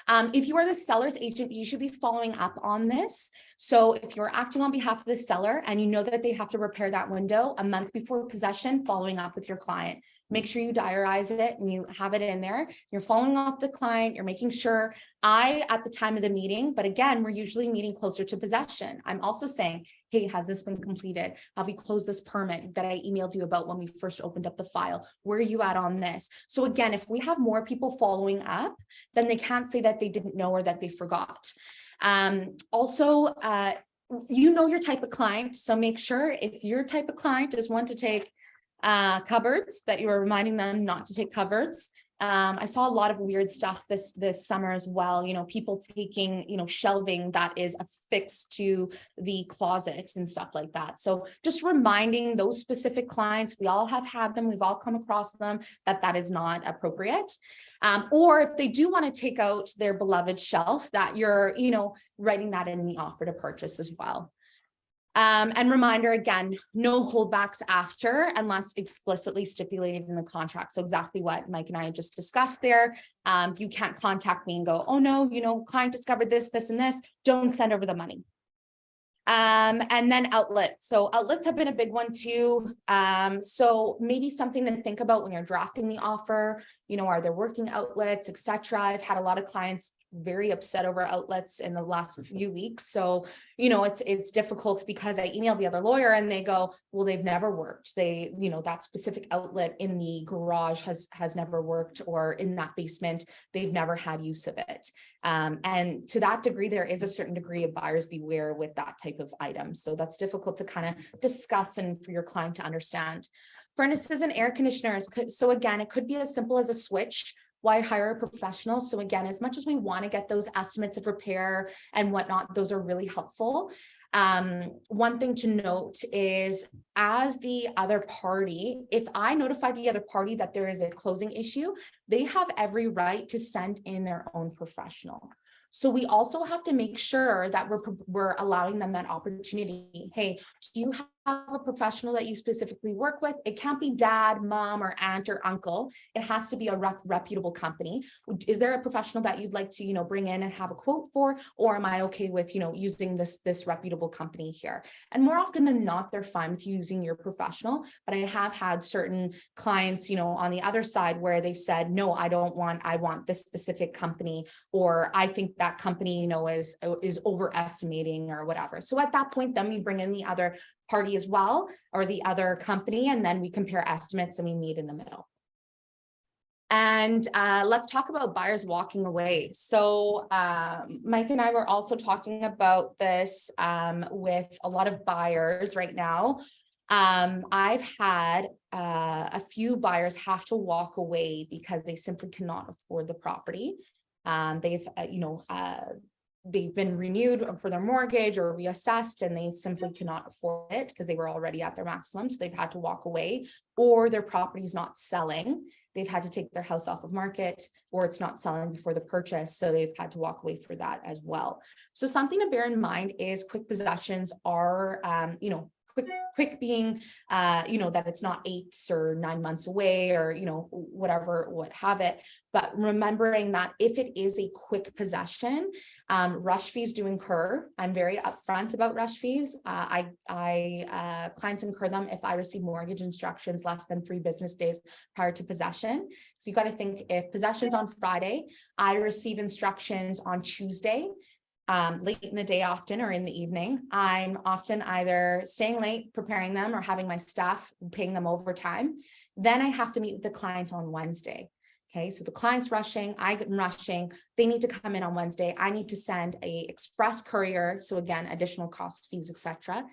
If you are the seller's agent, you should be following up on this. So if you're acting on behalf of the seller and you know that they have to repair that window a month before possession, following up with your client. Make sure you diarize it and you have it in there. You're following up the client. You're making sure at the time of the meeting, but again, we're usually meeting closer to possession. I'm also saying, hey, has this been completed? Have you closed this permit that I emailed you about when we first opened up the file? Where are you at on this? So again, if we have more people following up, then they can't say that they didn't know or that they forgot. Also, your type of client. So make sure if your type of client is one to take cupboards, that you are reminding them not to take cupboards. I saw a lot of weird stuff this summer as well. People taking, shelving that is affixed to the closet and stuff like that. So just reminding those specific clients, we all have had them, we've all come across them, that is not appropriate. Or if they do want to take out their beloved shelf, that you're, writing that in the offer to purchase as well. And reminder again, no holdbacks after unless explicitly stipulated in the contract. So exactly what Mike and I just discussed there. You can't contact me and go, oh no, client discovered this, this, and this. Don't send over the money. And then outlets. So outlets have been a big one too. So maybe something to think about when you're drafting the offer, are there working outlets, etc. I've had a lot of clients very upset over outlets in the last few weeks. So, you know, it's difficult because I emailed the other lawyer and they go, well, they've never worked. They, you know, that specific outlet in the garage has never worked, or in that basement, they've never had use of it. And to that degree, there is a certain degree of buyer's beware with that type of item. So that's difficult to kind of discuss and for your client to understand. Furnaces and air conditioners so again, it could be as simple as a switch. Why hire a professional? So again, as much as we want to get those estimates of repair and whatnot, those are really helpful. One thing to note is, as the other party, if I notify the other party that there is a closing issue, they have every right to send in their own professional. So we also have to make sure that we're allowing them that opportunity. Hey, do you have a professional that you specifically work with? It can't be dad, mom, or aunt or uncle. It has to be a reputable company. Is there a professional that you'd like to, you know, bring in and have a quote for? Or am I okay with, you know, using this reputable company here? And more often than not, they're fine with using your professional. But I have had certain clients, you know, on the other side where they've said, no, I want this specific company, or I think that company, you know, is overestimating or whatever. So at that point, then we bring in the other party as well, or the other company, and then we compare estimates and we meet in the middle. And let's talk about buyers walking away. So Mike and I were also talking about this with a lot of buyers right now. I've had a few buyers have to walk away because they simply cannot afford the property. They've been renewed for their mortgage or reassessed, and they simply cannot afford it because they were already at their maximum. So they've had to walk away, or their property's not selling. They've had to take their house off of market, or it's not selling before the purchase. So they've had to walk away for that as well. So something to bear in mind is quick possessions are, quick being, that it's not 8 or 9 months away, or, whatever, what have it. But remembering that if it is a quick possession, rush fees do incur. I'm very upfront about rush fees. Clients incur them if I receive mortgage instructions less than 3 business days prior to possession. So you got to think, if possession's on Friday, I receive instructions on Tuesday, late in the day often, or in the evening. I'm often either staying late preparing them or having my staff paying them overtime. Then I have to meet with the client on Wednesday. Okay, so the client's rushing, I'm rushing, they need to come in on Wednesday. I need to send a express courier. So again, additional costs, fees, etc.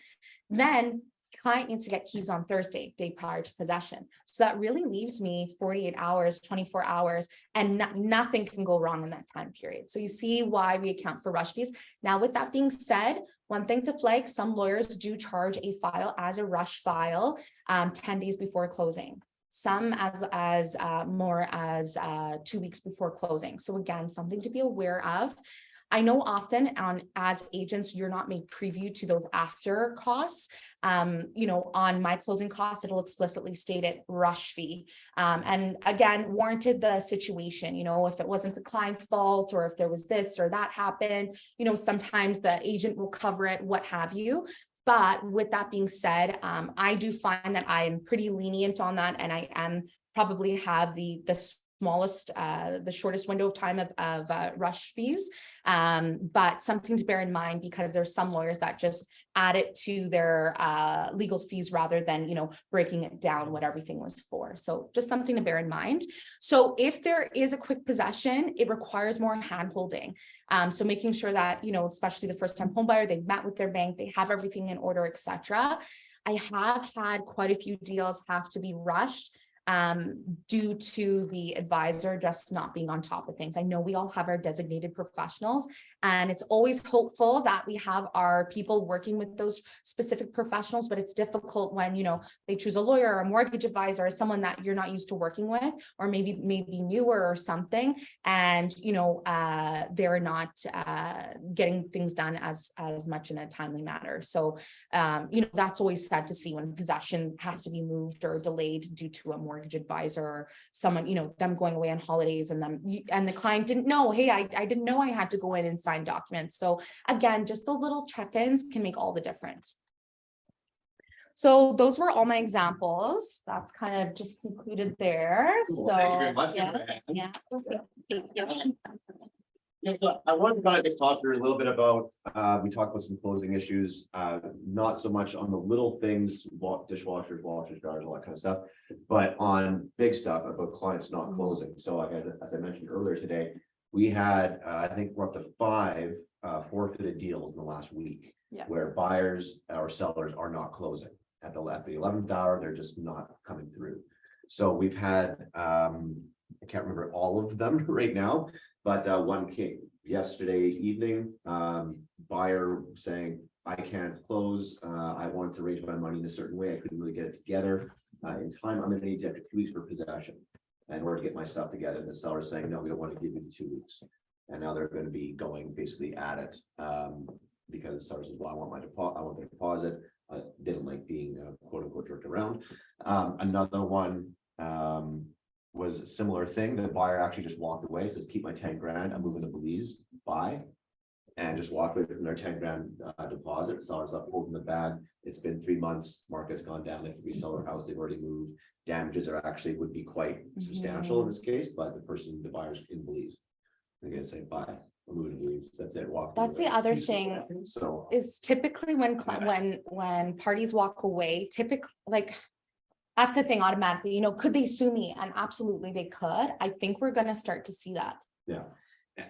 Then client needs to get keys on Thursday, day prior to possession. So that really leaves me 48 hours, 24 hours, and nothing can go wrong in that time period. So you see why we account for rush fees. Now, with that being said, one thing to flag, some lawyers do charge a file as a rush file 10 days before closing. Some as more as 2 weeks before closing. So again, something to be aware of. I know often as agents, you're not made preview to those after costs. On my closing costs, it'll explicitly state it rush fee. And again, warranted the situation, if it wasn't the client's fault, or if there was this or that happened, sometimes the agent will cover it, what have you. But with that being said, I do find that I am pretty lenient on that, and I am probably have the smallest, the shortest window of time of rush fees, but something to bear in mind, because there's some lawyers that just add it to their legal fees rather than breaking it down what everything was for. So just something to bear in mind. So if there is a quick possession, it requires more hand-holding. So making sure that especially the first-time home buyer, they've met with their bank, they have everything in order, etc. I have had quite a few deals have to be rushed due to the advisor just not being on top of things. I know we all have our designated professionals, and it's always hopeful that we have our people working with those specific professionals, but it's difficult when, they choose a lawyer or a mortgage advisor, or someone that you're not used to working with, or maybe newer or something, and, they're not getting things done as much in a timely manner. So, that's always sad to see when possession has to be moved or delayed due to a mortgage advisor or someone, them going away on holidays, and the client didn't know, hey, I didn't know I had to go in and sign documents. So again, just the little check-ins can make all the difference. So those were all my examples. That's kind of just concluded there. Cool. So Thank you very much. yeah. Thank you. Yeah, so I wanted to kind of just talk through a little bit about, we talked about some closing issues, not so much on the little things, dishwashers, washers, dryers, all that kind of stuff. But on big stuff about clients not closing. So like, as I mentioned earlier today, we had, I think we're up to 5 forfeited deals in the last week. Yeah. Where buyers or sellers are not closing at the 11th hour, they're just not coming through. So we've had, I can't remember all of them right now, but one came yesterday evening, buyer saying, I can't close, I wanted to raise my money in a certain way, I couldn't really get it together. In time, I'm gonna need you after 2 weeks for possession in order to get my stuff together. And the seller's saying, no, we don't want to give you the 2 weeks. And now they're going to be going basically at it, because the seller says, well, I want my deposit, I want the deposit. Didn't like being quote unquote jerked around. Another one was a similar thing. The buyer actually just walked away, says, keep my 10 grand, I'm moving to Belize, buy. And just walked away from their 10 grand deposit. Seller's left holding the bag. It's been 3 months, market's gone down, they can resell their house, they've already moved. Damages are actually would be quite substantial in this case, but the buyer's in Belize. They're gonna say, bye, I'm moving to Belize, that's it, walk. That's the other thing. So. Is typically when parties walk away, typically, like, that's the thing automatically, could they sue me? And absolutely they could. I think we're gonna start to see that. Yeah,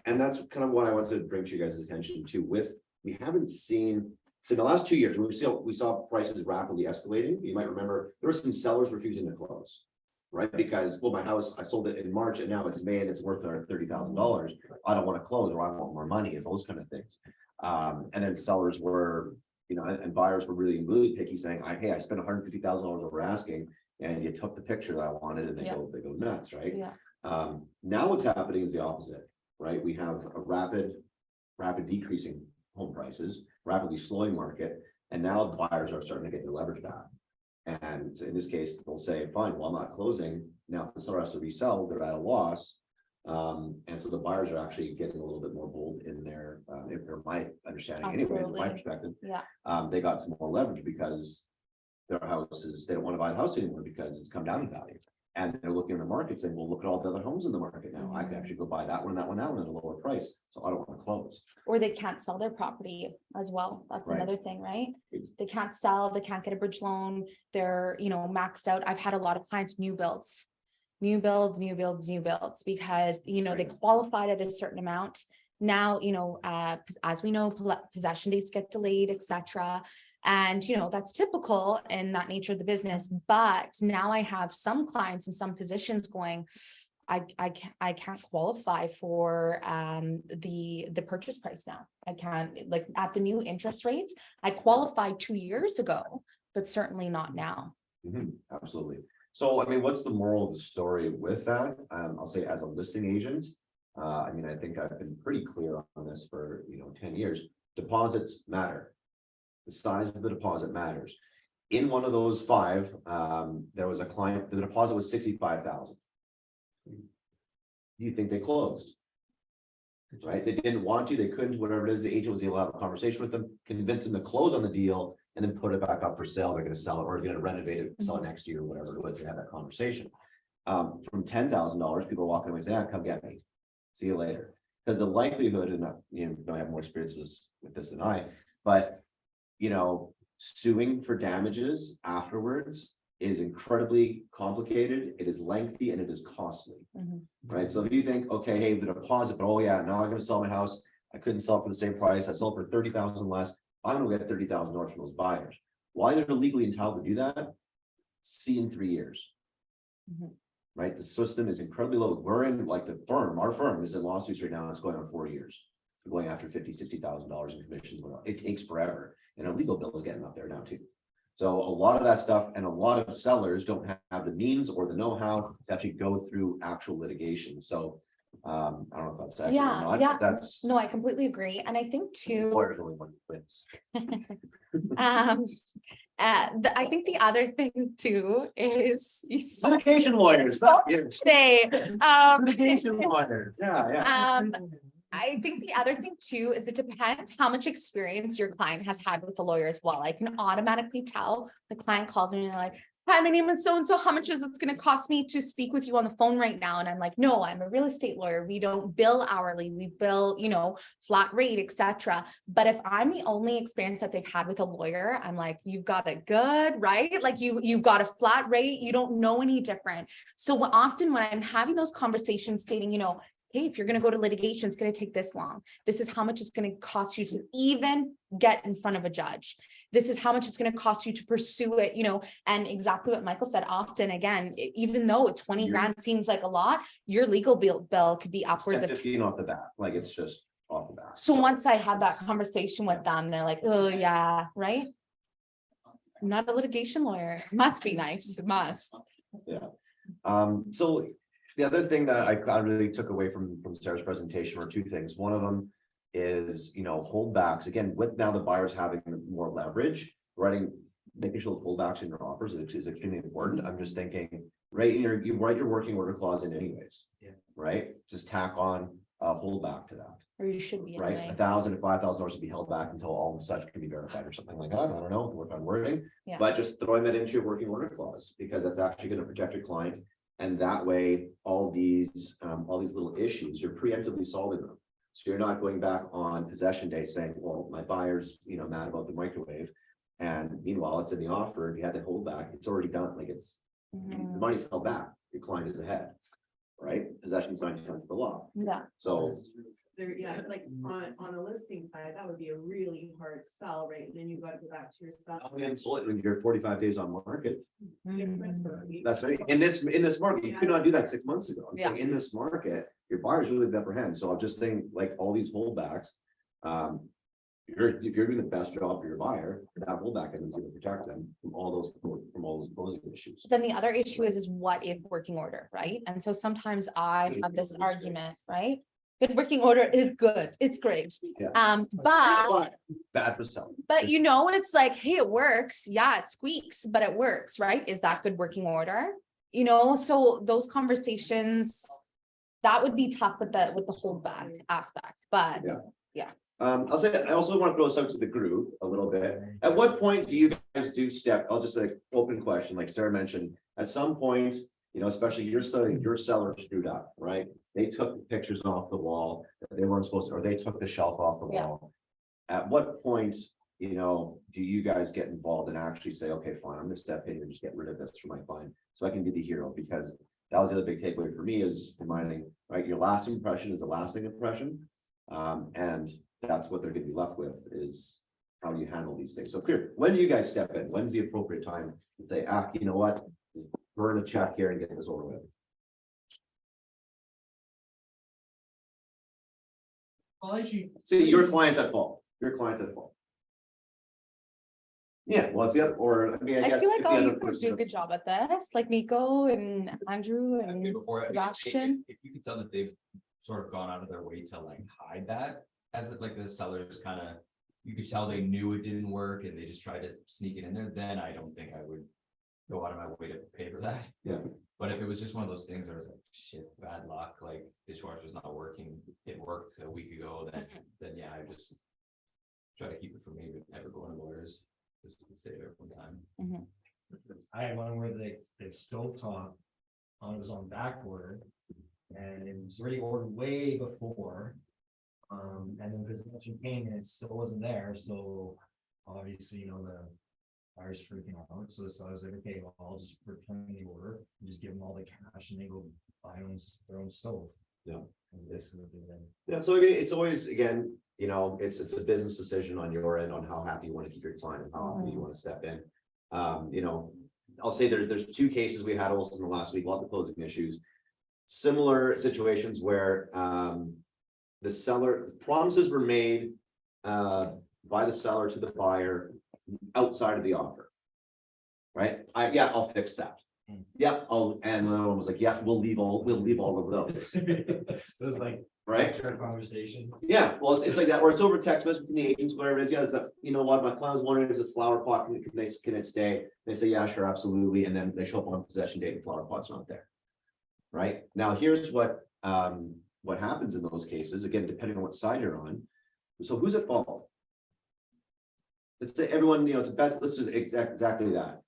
and that's kind of what I wanted to bring to you guys' attention to. We haven't seen, so in the last 2 years, we saw prices rapidly escalating. You might remember there were some sellers refusing to close, right? Because, well, my house, I sold it in March and now it's May and it's worth $30,000. I don't want to close, or I want more money, and those kind of things. And then sellers were, and buyers were really picky, saying, hey, I spent $150,000 over asking, and you took the picture that I wanted, and they go nuts, right? Yeah. Now what's happening is the opposite, right? We have a rapid decreasing home prices, rapidly slowing market, and now the buyers are starting to get their leverage back. And in this case, they'll say, fine, well, I'm not closing. Now, if the seller has to resell, they're at a loss. And so the buyers are actually getting a little bit more bold in their, if they're my understanding anyway, from my perspective. Yeah. They got some more leverage because their houses, they don't want to buy the house anymore because it's come down in value. And they're looking at the market saying, well, look at all the other homes in the market now. I could actually go buy that one at a lower price. So I don't want to close. Or they can't sell their property as well. That's Right. another thing, right? It's- They can't sell, they can't get a bridge loan. They're, maxed out. I've had a lot of clients, new builds, because, they qualified at a certain amount. Now, as we know, possession dates get delayed, etc. And, that's typical in that nature of the business. But now I have some clients in some positions going, I can't qualify for the purchase price now. I can't, like, at the new interest rates. I qualified 2 years ago, but certainly not now. Absolutely. So, I mean, what's the moral of the story with that? I'll say, as a listing agent, I think I've been pretty clear on this for 10 years. Deposits matter. The size of the deposit matters. In one of those 5, there was a client, the deposit was $65,000. Do you think they closed? Right? They didn't want to, they couldn't, whatever it is, the agent was able to have a conversation with them, convince them to close on the deal, and then put it back up for sale. They're going to sell it, or they're going to renovate it, sell it next year, whatever it was. They had that conversation. From $10,000, people are walking away saying, come get me. See you later. Because the likelihood, and I have more experiences with this than I, but suing for damages afterwards is incredibly complicated. It is lengthy and it is costly. Right? So if you think, okay, hey, the deposit, but now I'm going to sell my house. I couldn't sell it for the same price. I sold for $30,000 less. I'm going to get $30,000 from those buyers. Why they're legally entitled to do that? See in 3 years. Right? The system is incredibly low. We're in, like, our firm is in lawsuits right now. It's going on 4 years. We're going after $50,000-$60,000 in commissions. It takes forever. And a legal bill is getting up there now too. So a lot of that stuff, and a lot of sellers don't have the means or the know-how to actually go through actual litigation. So I don't know if that's accurate or not. Yeah. That's No, I completely agree. And I think too, lawyers only one wins. I think the other thing too is Litigation lawyers. today. Litigation lawyers. Yeah. I think the other thing too is it depends how much experience your client has had with the lawyer as well. I can automatically tell the client calls me and they're like, hi, my name is so-and-so, how much is it gonna cost me to speak with you on the phone right now? And I'm like, no, I'm a real estate lawyer. We don't bill hourly, we bill, flat rate, etc. But if I'm the only experience that they've had with a lawyer, I'm like, you've got it good, right? Like you got a flat rate, you don't know any different. So often when I'm having those conversations stating, hey, if you're going to go to litigation, it's going to take this long. This is how much it's going to cost you to even get in front of a judge. This is how much it's going to cost you to pursue it, and exactly what Michael said, often, again, even though 20 grand seems like a lot, your legal bill could be upwards of 15 off the bat, like it's just off the bat. So once I had that conversation with them, they're like, oh yeah, right? I'm not a litigation lawyer. Must be nice. It must. Yeah. So the other thing that I really took away from Sarah's presentation were two things. One of them is, holdbacks. Again, with now the buyers having more leverage, making sure the holdbacks in your offers is extremely important. I'm just thinking, right, you write your working order clause in anyways. Yeah. Right? Just tack on a holdback to that. Or you should be. Right, Anyway. $1,000 to $5,000 to be held back until all and such can be verified or something like that. I don't know, work on wording. Yeah. But just throwing that into your working order clause, because that's actually going to protect your client. And that way, all these little issues, you're preemptively solving them. So you're not going back on possession day saying, well, my buyer's, mad about the microwave. And meanwhile, it's in the offer. If you had to hold back, it's already done. Like the money's held back. Your client is ahead, right? Possession's 9 times the law. Yeah. So There, yeah, like on a listing side, that would be a really hard sell, right? And then you gotta go back to your sell. when you're 45 days on market, Mhm. that's right. In this market, you could not do that 6 months ago. I'm Yeah. saying in this market, your buyers really the upper hand. So I'm just saying, like all these holdbacks, if you're doing the best job for your buyer, that holdback is going to protect them from all those closing issues. Then the other issue is what if working order, right? And so sometimes I have this argument, right? Good working order is good. It's great. Yeah. But Bad for selling. it's like, hey, it works. Yeah, it squeaks, but it works, right? Is that good working order? So those conversations, that would be tough with the holdback aspect, but Yeah. I'll say, I also want to throw this out to the group a little bit. At what point do you guys I'll just like open question, like Sarah mentioned, at some point, especially your seller screwed up, right? They took the pictures off the wall that they weren't supposed to, or they took the shelf off the wall. At what point, do you guys get involved and actually say, okay, fine, I'm gonna step in and just get rid of this for my client so I can be the hero? Because that was the other big takeaway for me, is reminding, right, your last impression is the lasting impression. And that's what they're gonna be left with, is how do you handle these things? So clear, when do you guys step in? When's the appropriate time to say, you know what, just burn a check here and get this over with? Well, as you See, your client's at fault. Yeah, well, if the other, or I mean, I I guess. feel like if the all other you guys person- do a good job at this, like Nico and Andrew and Before, Sebastian. if you could tell that they've sort of gone out of their way to like hide that, as it like the sellers kind of, you could tell they knew it didn't work and they just tried to sneak it in there, then I don't think I would go out of my way to pay for that. Yeah. But if it was just one of those things where it's like, shit, bad luck, like dishwasher's not working, it worked a week ago, then yeah, I just try to keep it from me, but never going to lawyers, just to stay there one time. I had one where the stovetop was on back order. And it was already ordered way before. And then possession came and it still wasn't there, so obviously, the buyer's freaking out. So the seller's like, okay, well, I'll just return the order and just give them all the cash and they go buy their own stove. Yeah. And this is what they did. Yeah, so I mean, it's always, again, it's a business decision on your end on how happy you want to keep your client and how happy you want to step in. I'll say there's two cases we had also in the last week, lots of closing issues. Similar situations where the seller promises were made by the seller to the buyer outside of the offer. Right? I'll fix that. Yeah, and the other one was like, yeah, we'll leave all of those. It was like, Right? conversation. Yeah, well, it's like that, or it's over text message between the agents, whatever it is. Yeah, it's like, you know what, my client was wondering, is a flower pot, can it stay? They say, yeah, sure, absolutely. And then they show up on possession date and the flower pot's not there. Right? Now, here's what happens in those cases, again, depending on what side you're on. So who's at fault? Let's say everyone, it's a best, let's just exactly that.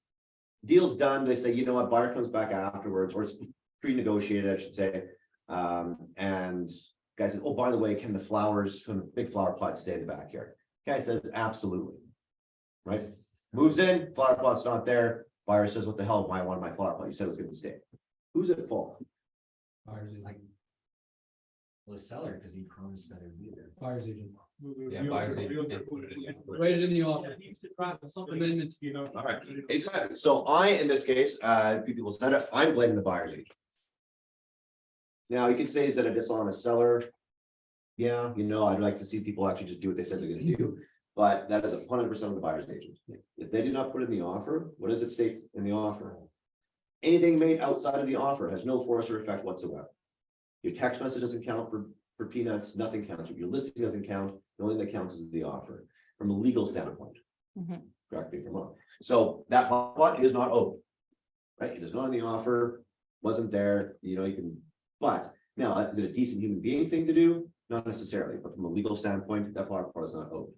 deal's done, they say, you know what, buyer comes back afterwards, or it's pre-negotiated, I should say. And guy says, oh, by the way, can the flowers from the big flower pot stay in the backyard? Guy says, absolutely. Right? Moves in, flower pot's not there. Buyer says, what the hell, why I wanted my flower pot? You said it was gonna stay. Who's at fault? Buyer's agent. Well, the seller, because he promised that it would be there. Buyer's agent. Yeah, buyer's agent did put it in. Write it in the offer. Amendment. All right, exactly. So I, in this case, people said it, I'm blaming the buyer's agent. Now, you can say, is that a dishonest seller? Yeah, you know, I'd like to see people actually just do what they said they're gonna do, but that is 100% of the buyer's agent. If they did not put in the offer, what does it state in the offer? Anything made outside of the offer has no force or effect whatsoever. Your text message doesn't count for peanuts, nothing counts. Your listing doesn't count. The only thing that counts is the offer from a legal standpoint. Mhm. Correct me if I'm wrong. So that pot is not owed. Right? It is not in the offer, wasn't there, you know, you can, but now, is it a decent human being thing to do? Not necessarily, but from a legal standpoint, that flower pot is not owed.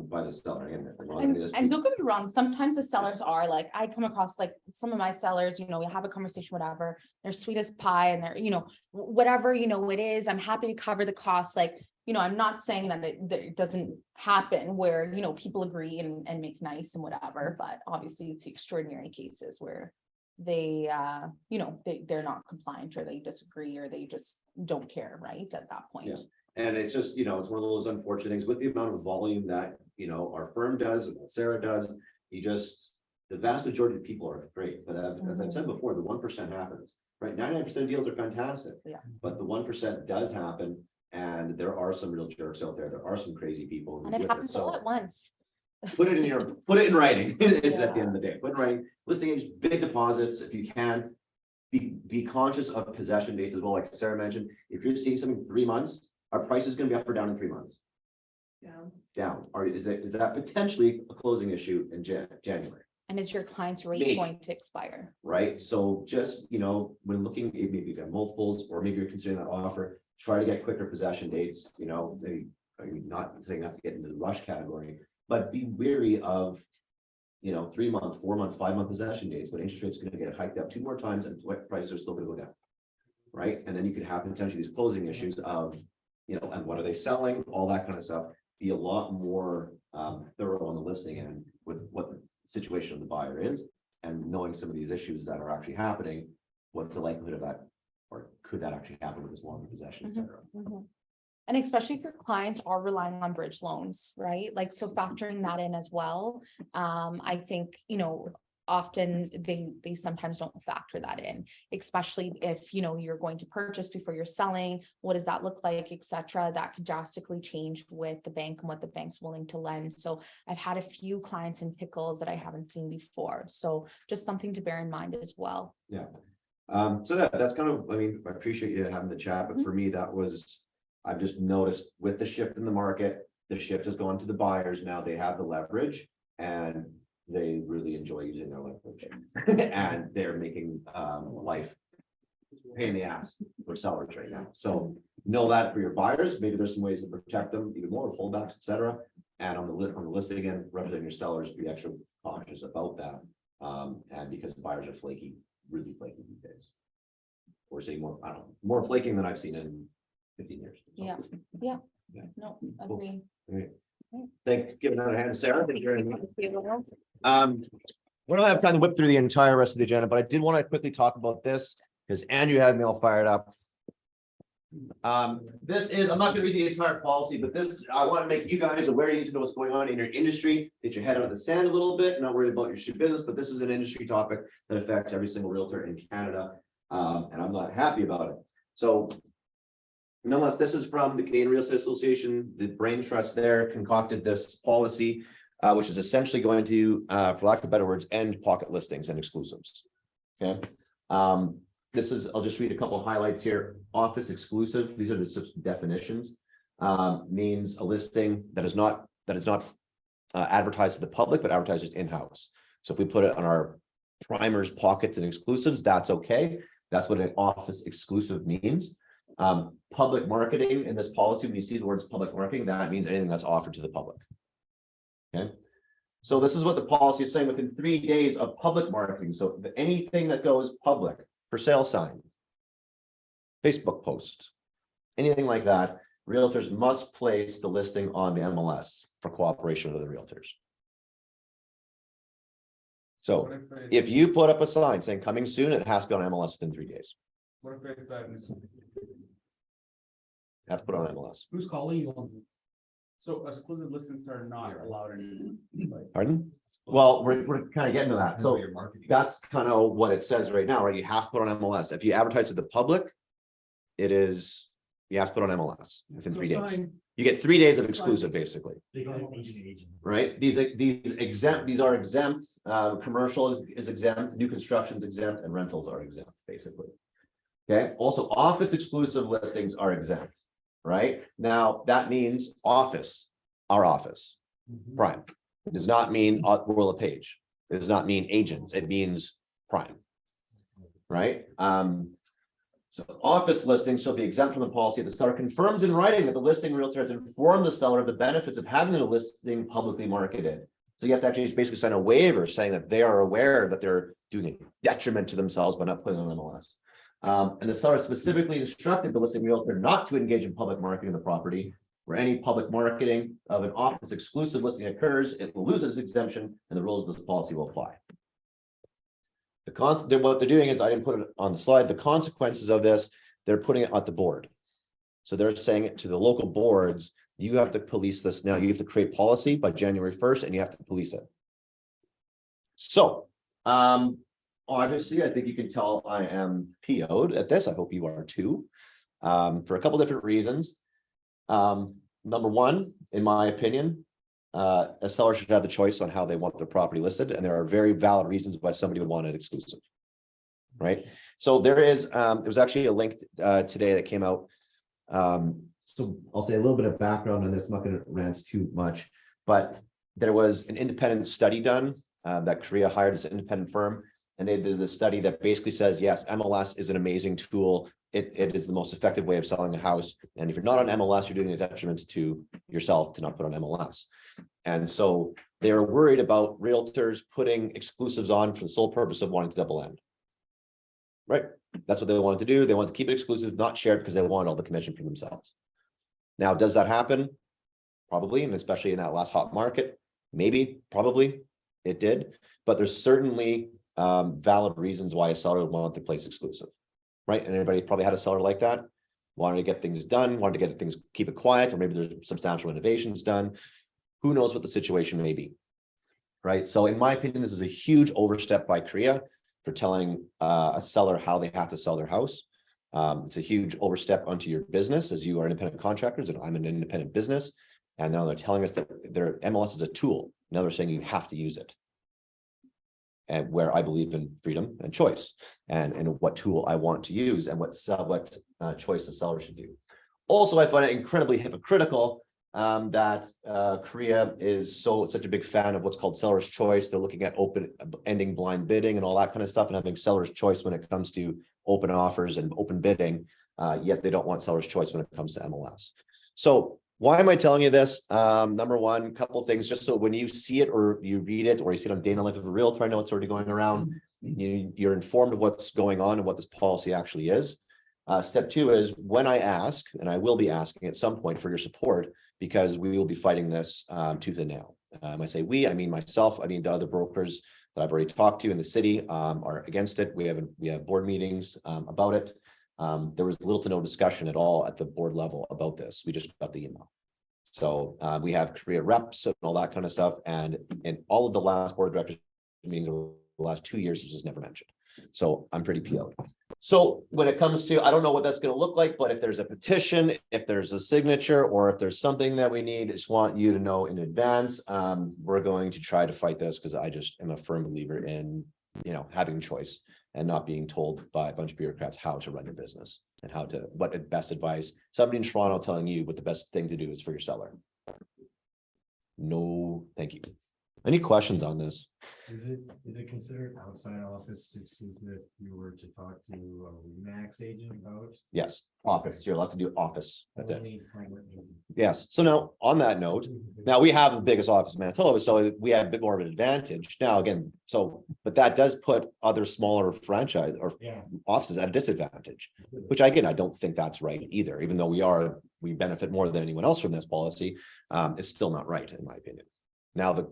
By the seller. Again, if I'm wrong, And, it is- and don't get me wrong, sometimes the sellers are like, I come across like some of my sellers, you know, we have a conversation, whatever. They're sweet as pie and they're, you know, whatever, you know, it is, I'm happy to cover the cost. Like, you know, I'm not saying that it doesn't happen where, you know, people agree and make nice and whatever, but obviously it's the extraordinary cases where they, you know, they're not compliant or they disagree or they just don't care, right, at that point. Yeah. And it's just, you know, it's one of those unfortunate things with the amount of volume that, you know, our firm does and that Sarah does. The vast majority of people are great, but as I've said before, the 1% happens, right? 99% of deals are fantastic. Yeah. But the 1% does happen, and there are some real jerks out there. There are some crazy people. who And it do happens all So at once. put it in writing, is at the end of the day, put in writing, listing agents, big deposits, if you can. Be conscious of possession dates as well, like Sarah mentioned, if you're seeing something in 3 months, our price is gonna be up or down in 3 months. Yeah. Down, or is that potentially a closing issue in January, And is your client's rate Maybe. going to expire? right? So just, you know, when looking, maybe you have multiples, or maybe you're considering that offer, try to get quicker possession dates, you know, I mean, not saying not to get into the rush category, but be wary of, you know, 3 month, 4 month, 5 month possession dates, but interest rates are gonna get hiked up 2 more times and prices are still gonna go down. Right? And then you could have potentially these closing issues of, you know, and what are they selling, all that kind of stuff. Be a lot more thorough on the listing end with what the situation of the buyer is, and knowing some of these issues that are actually happening, what's the likelihood of that, or could that actually happen with this longer possession, et cetera. Mhm. And especially if your clients are relying on bridge loans, right? Like, so factoring that in as well. I think, you know, often they sometimes don't factor that in, especially if, you know, you're going to purchase before you're selling. What does that look like, et cetera? That could drastically change with the bank and what the bank's willing to lend. So I've had a few clients in pickles that I haven't seen before. So just something to bear in mind as well. Yeah. So that's kind of, I mean, I appreciate you having the chat, but for me, I've just noticed with the shift in the market, the shift has gone to the buyers. Now they have the leverage and they really enjoy using their leverage. And they're making life pain in the ass for sellers right now. So know that for your buyers, maybe there's some ways to protect them even more, holdbacks, et cetera. And on the listing again, representing your sellers, be extra cautious about that. And because buyers are flaky, really flaky these days. We're seeing more, I don't know, more flaking than I've seen in 15 years. So, Yeah. Yeah. No, agree. give another hand to Sarah. Thank you very much. We don't have time to whip through the entire rest of the agenda, but I did want to quickly talk about this because Andrew had me all fired up. This is, I'm not going to read the entire policy, but I want to make you guys aware. You need to know what's going on in your industry, get your head out of the sand a little bit, not worried about your business, but this is an industry topic that affects every single realtor in Canada. And I'm not happy about it. So nonetheless, this is from the Canadian Real Estate Association. The brain trust there concocted this policy, which is essentially going to, for lack of better words, end pocket listings and exclusives. Okay. I'll just read a couple of highlights here. Office exclusive, these are the definitions, means a listing that is not advertised to the public, but advertised just in-house. So if we put it on our primers, pockets, and exclusives, that's okay. That's what an office exclusive means. Public marketing in this policy, when you see the words public marketing, that means anything that's offered to the public. Okay. So this is what the policy is saying within 3 days of public marketing. So anything that goes public, for sale sign, Facebook post, anything like that, realtors must place the listing on the MLS for cooperation with the realtors. So What if you put up a sign saying coming soon, it has to be on MLS within 3 days. What if it's, Have to put it on MLS. who's calling you on? So exclusive listings are not allowed anymore. Pardon? Well, we're kind of getting to that. So Your marketing. that's kind of what it says right now, right? You have to put on MLS. If you advertise to the public, it is, you have to put on MLS within 3 days. You get 3 days of exclusive, basically, They got an agent. right? These are exempt, commercial is exempt, new construction is exempt, and rentals are exempt, basically. Okay, also office exclusive listings are exempt, right? Now, that means office, our office, prime. It does not mean Royal LePage. It does not mean agents. It means prime. Right? So office listings shall be exempt from the policy if the seller confirms in writing that the listing realtor has informed the seller of the benefits of having the listing publicly marketed. So you have to actually just basically sign a waiver saying that they are aware that they're doing a detriment to themselves by not putting on MLS. And the seller specifically instructed the listing realtor not to engage in public marketing of the property. Where any public marketing of an office exclusive listing occurs, it will lose its exemption and the rules of this policy will apply. What they're doing is, I didn't put it on the slide, the consequences of this, they're putting it at the board. So they're saying it to the local boards, you have to police this now, you have to create policy by January 1st and you have to police it. So, obviously, I think you can tell I am PO'd at this, I hope you are too, for a couple different reasons. Number one, in my opinion, a seller should have the choice on how they want their property listed, and there are very valid reasons why somebody would want it exclusive. Right? So there was actually a link today that came out. So I'll say a little bit of background on this, I'm not going to rant too much, but there was an independent study done that Korea hired as an independent firm, and they did the study that basically says, yes, MLS is an amazing tool. It is the most effective way of selling a house. And if you're not on MLS, you're doing a detriment to yourself to not put on MLS. And so they were worried about realtors putting exclusives on for the sole purpose of wanting to double end. Right? That's what they wanted to do. They wanted to keep it exclusive, not shared, because they want all the commission for themselves. Now, does that happen? Probably, and especially in that last hot market, maybe, probably it did. But there's certainly valid reasons why a seller would want the place exclusive. Right? And everybody probably had a seller like that, wanted to get things done, wanted to get things, keep it quiet, or maybe there's substantial renovations done. Who knows what the situation may be, right? So in my opinion, this is a huge overstep by Korea for telling a seller how they have to sell their house. It's a huge overstep onto your business, as you are independent contractors and I'm an independent business. And now they're telling us that their MLS is a tool. Now they're saying you have to use it. And where I believe in freedom and choice, and what tool I want to use, and what choice the seller should do. Also, I find it incredibly hypocritical that Korea is such a big fan of what's called seller's choice. They're looking at ending blind bidding and all that kind of stuff, and having seller's choice when it comes to open offers and open bidding. Yet they don't want seller's choice when it comes to MLS. So why am I telling you this? Number one, couple of things, just so when you see it or you read it or you see it on Day in the Life of a Realtor, I know it's already going around. You're informed of what's going on and what this policy actually is. Step two is when I ask, and I will be asking at some point for your support, because we will be fighting this tooth and nail. I say we, I mean myself, I mean the other brokers that I've already talked to in the city are against it. We have board meetings about it. There was little to no discussion at all at the board level about this. We just got the email. So we have Korea reps and all that kind of stuff. And in all of the last board of directors meetings over the last 2 years, this was never mentioned. So I'm pretty PO'd. So when it comes to, I don't know what that's going to look like, but if there's a petition, if there's a signature, or if there's something that we need, I just want you to know in advance, we're going to try to fight this, because I just am a firm believer in, having choice and not being told by a bunch of bureaucrats how to run your business and what best advice. Somebody in Toronto telling you what the best thing to do is for your seller. No, thank you. Any questions on this? Is it considered outside office exclusive if you were to talk to a Max agent about? Yes, office, you're allowed to do office, that's it. only private agent? Yes, so now, on that note, now we have the biggest office in Manitoba, so we have a bit more of an advantage now again, so, but that does put other smaller franchise or Yeah. offices at a disadvantage. Which again, I don't think that's right either, even though we benefit more than anyone else from this policy, it's still not right, in my opinion. Now a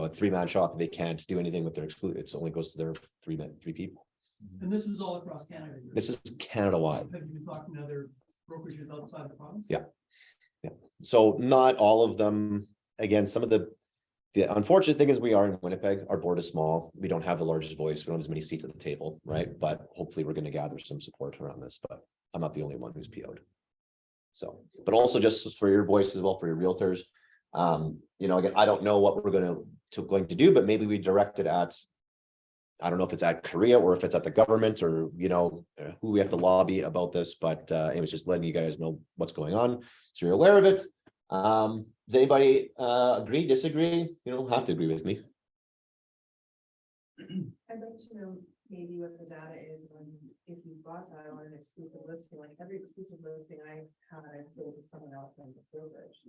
3-man shop, they can't do anything with their it's only goes to their three people. And this is all across Canada. This is Canada-wide. Have you been talking to other brokerages outside the province? Yeah. So not all of them, again, some of the unfortunate thing is we are in Winnipeg, our board is small, we don't have the largest voice, we don't have as many seats at the table, right? But hopefully we're gonna gather some support around this, but I'm not the only one who's PO'd. So, but also just for your voice as well, for your realtors. Again, I don't know what we're going to do, but maybe we direct it at, I don't know if it's at Korea or if it's at the government or, who we have to lobby about this, but it was just letting you guys know what's going on. So you're aware of it. Does anybody agree, disagree? You don't have to agree with me. I'd like to know maybe what the data is when, if you bought that on an exclusive listing, like every exclusive listing I had, I sold to someone else on this brokerage.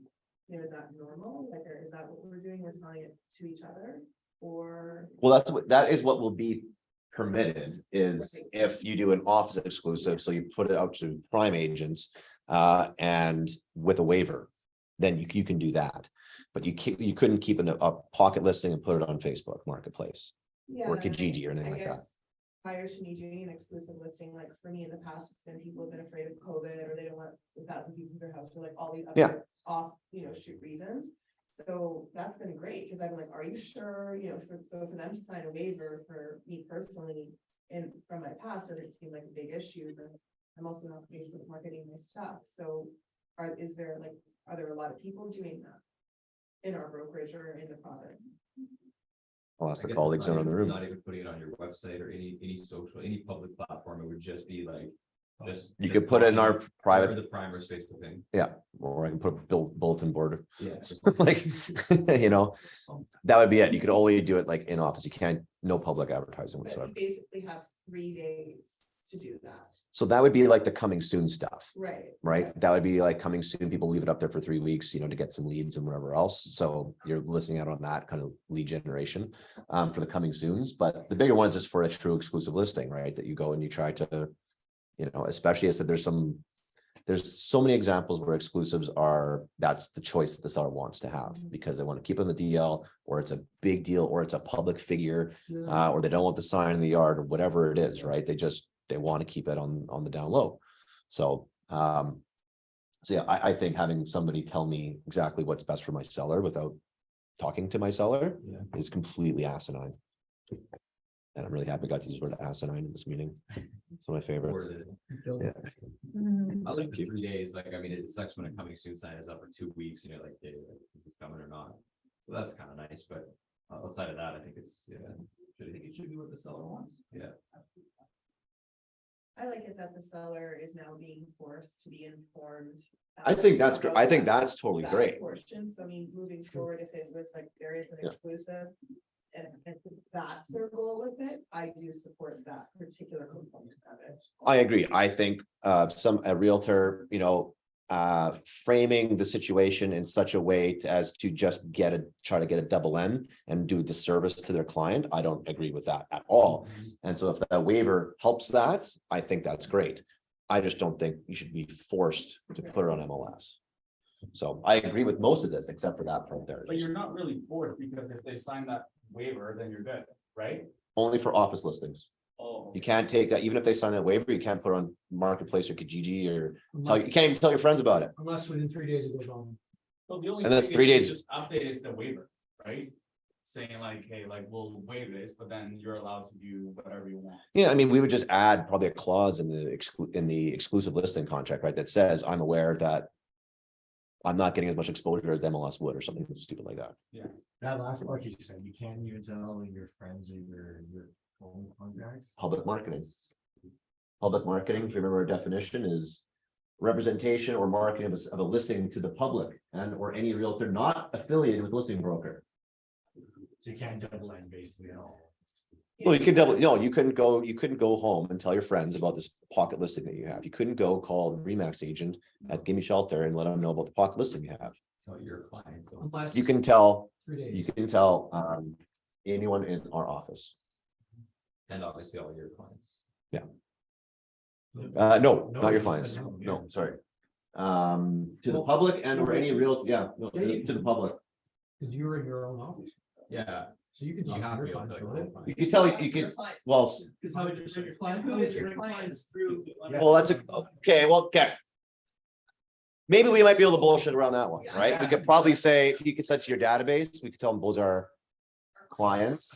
Is that normal? Like, or is that what we're doing? We're selling it to each other or? Well, that is what will be permitted is if you do an office exclusive, so you put it out to prime agents and with a waiver, then you can do that. But you couldn't keep a pocket listing and put it on Facebook Marketplace Yeah, or and Kijiji or anything I like that. guess prior to me doing an exclusive listing, like for me in the past, it's been people have been afraid of COVID or they don't want 1,000 people in their house for like all these Yeah. other off, shoot reasons. So that's been great because I'm like, are you sure? So for them to sign a waiver for me personally and from my past doesn't seem like a big issue, but I'm also not Facebook marketing my stuff. So are there a lot of people doing that in our brokerage or in the province? I'll ask I the guess colleagues not around the even- room. Not even putting it on your website or any social, any public platform, it would just be like, just. You just could put it in our marketing private, or the Primer's Facebook thing. or I can put a bulletin board, Yeah. like, that would be it. You could only do it like in office. You can't, no public advertising But you whatsoever. basically have 3 days to do that. So that would be like the coming soon stuff, Right. right? That would be like coming soon. People leave it up there for 3 weeks, to get some leads and whatever else. So you're listening out on that kind of lead generation for the coming soons. But the bigger ones is for a true exclusive listing, right? That you go and you try to, especially I said, there's so many examples where exclusives that's the choice that the seller wants to have because they want to keep on the DL or it's a big deal or it's a public figure or they don't want the sign in the yard or whatever it is, right? They want to keep it on the down low. So, yeah, I think having somebody tell me exactly what's best for my seller without talking to my seller is completely asinine. And I'm really happy I got to use the word asinine in this meeting. It's one of my favorites. Yeah. I like 3 days, it sucks when a coming soon sign is up for 2 weeks and you're like, hey, is this coming or not? So that's kind of nice, but outside of that, I think I think it should be what the seller wants. Yeah. I like it that the seller is now being forced to be informed. I think that's great. about I think that- that's totally that great. Portion, so moving forward, if it was like there is an Yeah. exclusive. And if that's their goal with it, I do support that particular component of it. I agree. I think a realtor, framing the situation in such a way as to just try to get a double N and do a disservice to their client. I don't agree with that at all. And so if that waiver helps that, I think that's great. I just don't think you should be forced to put it on MLS. So I agree with most of this, except for that part there. But you're not really forced because if they sign that waiver, then you're good, right? Only for office listings. Oh. You can't take that, even if they sign that waiver, you can't put it on Marketplace or Kijiji or you can't even tell your friends about it. Unless within 3 days it goes on. So the only. And that's thing 3 is days. Just update is the waiver, right? Saying like, hey, we'll waive this, but then you're allowed to do whatever you want. Yeah, I mean, we would just add probably a clause in the exclusive listing contract, right? That says, I'm aware that I'm not getting as much exposure as MLS would or something stupid like that. That last part you said, you can't even tell your friends or your phone contacts. Public marketing. Public marketing, if you remember our definition, is representation or marketing of a listing to the public and or any realtor not affiliated with listing broker. So you can't double end basically at all. Well, you can double, no, you couldn't go home and tell your friends about this pocket listing that you have. You couldn't go call the Remax agent at Gimme Shelter and let them know about the pocket listing you have. Tell your clients. so- Unless You can tell, 3 days. you can tell, anyone in our office. And obviously all your clients. No, not your clients. No, sorry. To the public and or any real, yeah, no, to the public. Cause you're in your own office, Yeah. so you can You talk have to to your be able clients to. about it. You could tell, you could, well, Cause how would you serve your client? Who is your clients through? well, that's okay, well, okay. Maybe we might be able to bullshit around that one, right? We could probably say, if you could set to your database, we could tell them those are clients.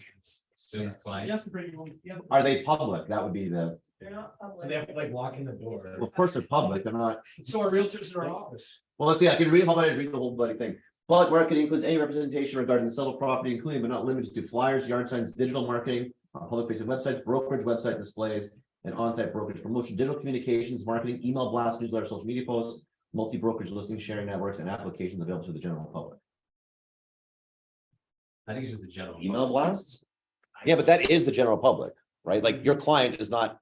Soon You have clients. to bring your own. you have to- Are they public? That would be the, They're not So they have public. to like walk in the door. well, of course they're public, they're not. So our realtors in our office. Well, let's see, I can read, how about I read the whole bloody thing? Public marketing includes any representation regarding the settled property, including but not limited to flyers, yard signs, digital marketing, public facing websites, brokerage website displays, and on-site brokerage promotion, digital communications, marketing, email blasts, newsletter, social media posts, multi-brokerage listings, sharing networks, and applications available to the general public. I think it's just the general. Email blasts? Yeah, but that is the general public, right? Like your client is not,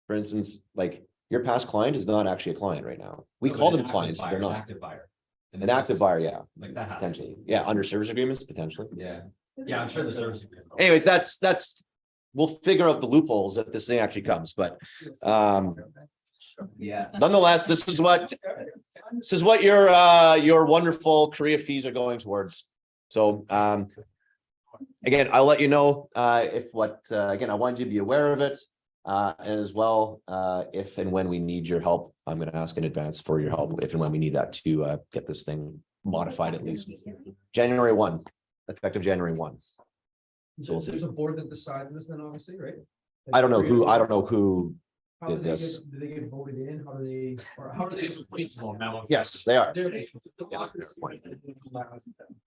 for instance, like your past client is not actually a client right now. We No, but call an them active clients, but buyer, they're an not. Active buyer. And An this active is- buyer, yeah, Like that. has to potentially. be. Yeah, under service agreements, potentially. Yeah, yeah, I'm sure the service. Anyways, that's, we'll figure out the loopholes if this thing actually comes, but Yeah. nonetheless, this is what your wonderful career fees are going towards. So, again, I'll let you know, again, I wanted you to be aware of it. As well, if and when we need your help, I'm gonna ask in advance for your help, if and when we need that to, get this thing modified at least. January 1, effective January 1. So we'll see. There's a board that decides this then obviously, right? I don't know who How do did they this. get- Do they get voted in? How do they, or how do they? Yes, they are. They're-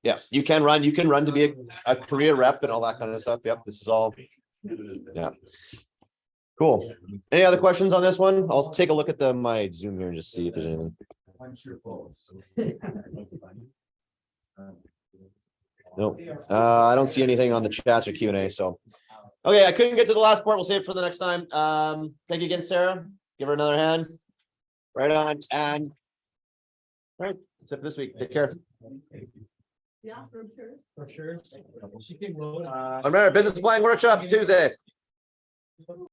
Yeah, you can run to be a career rep and all that kind of stuff. Yep, this is all. Yeah. Cool. Any other questions on this one? I'll take a look at my Zoom here and just see if there's anything. Nope. I don't see anything on the chat or Q&A, so. Okay, I couldn't get to the last part. We'll save it for the next time. Thank you again, Sarah. Give her another hand. Right on, and. All right, that's it for this week. Take care. Yeah, for sure. For sure. She came low. Remember, business plan workshop Tuesday.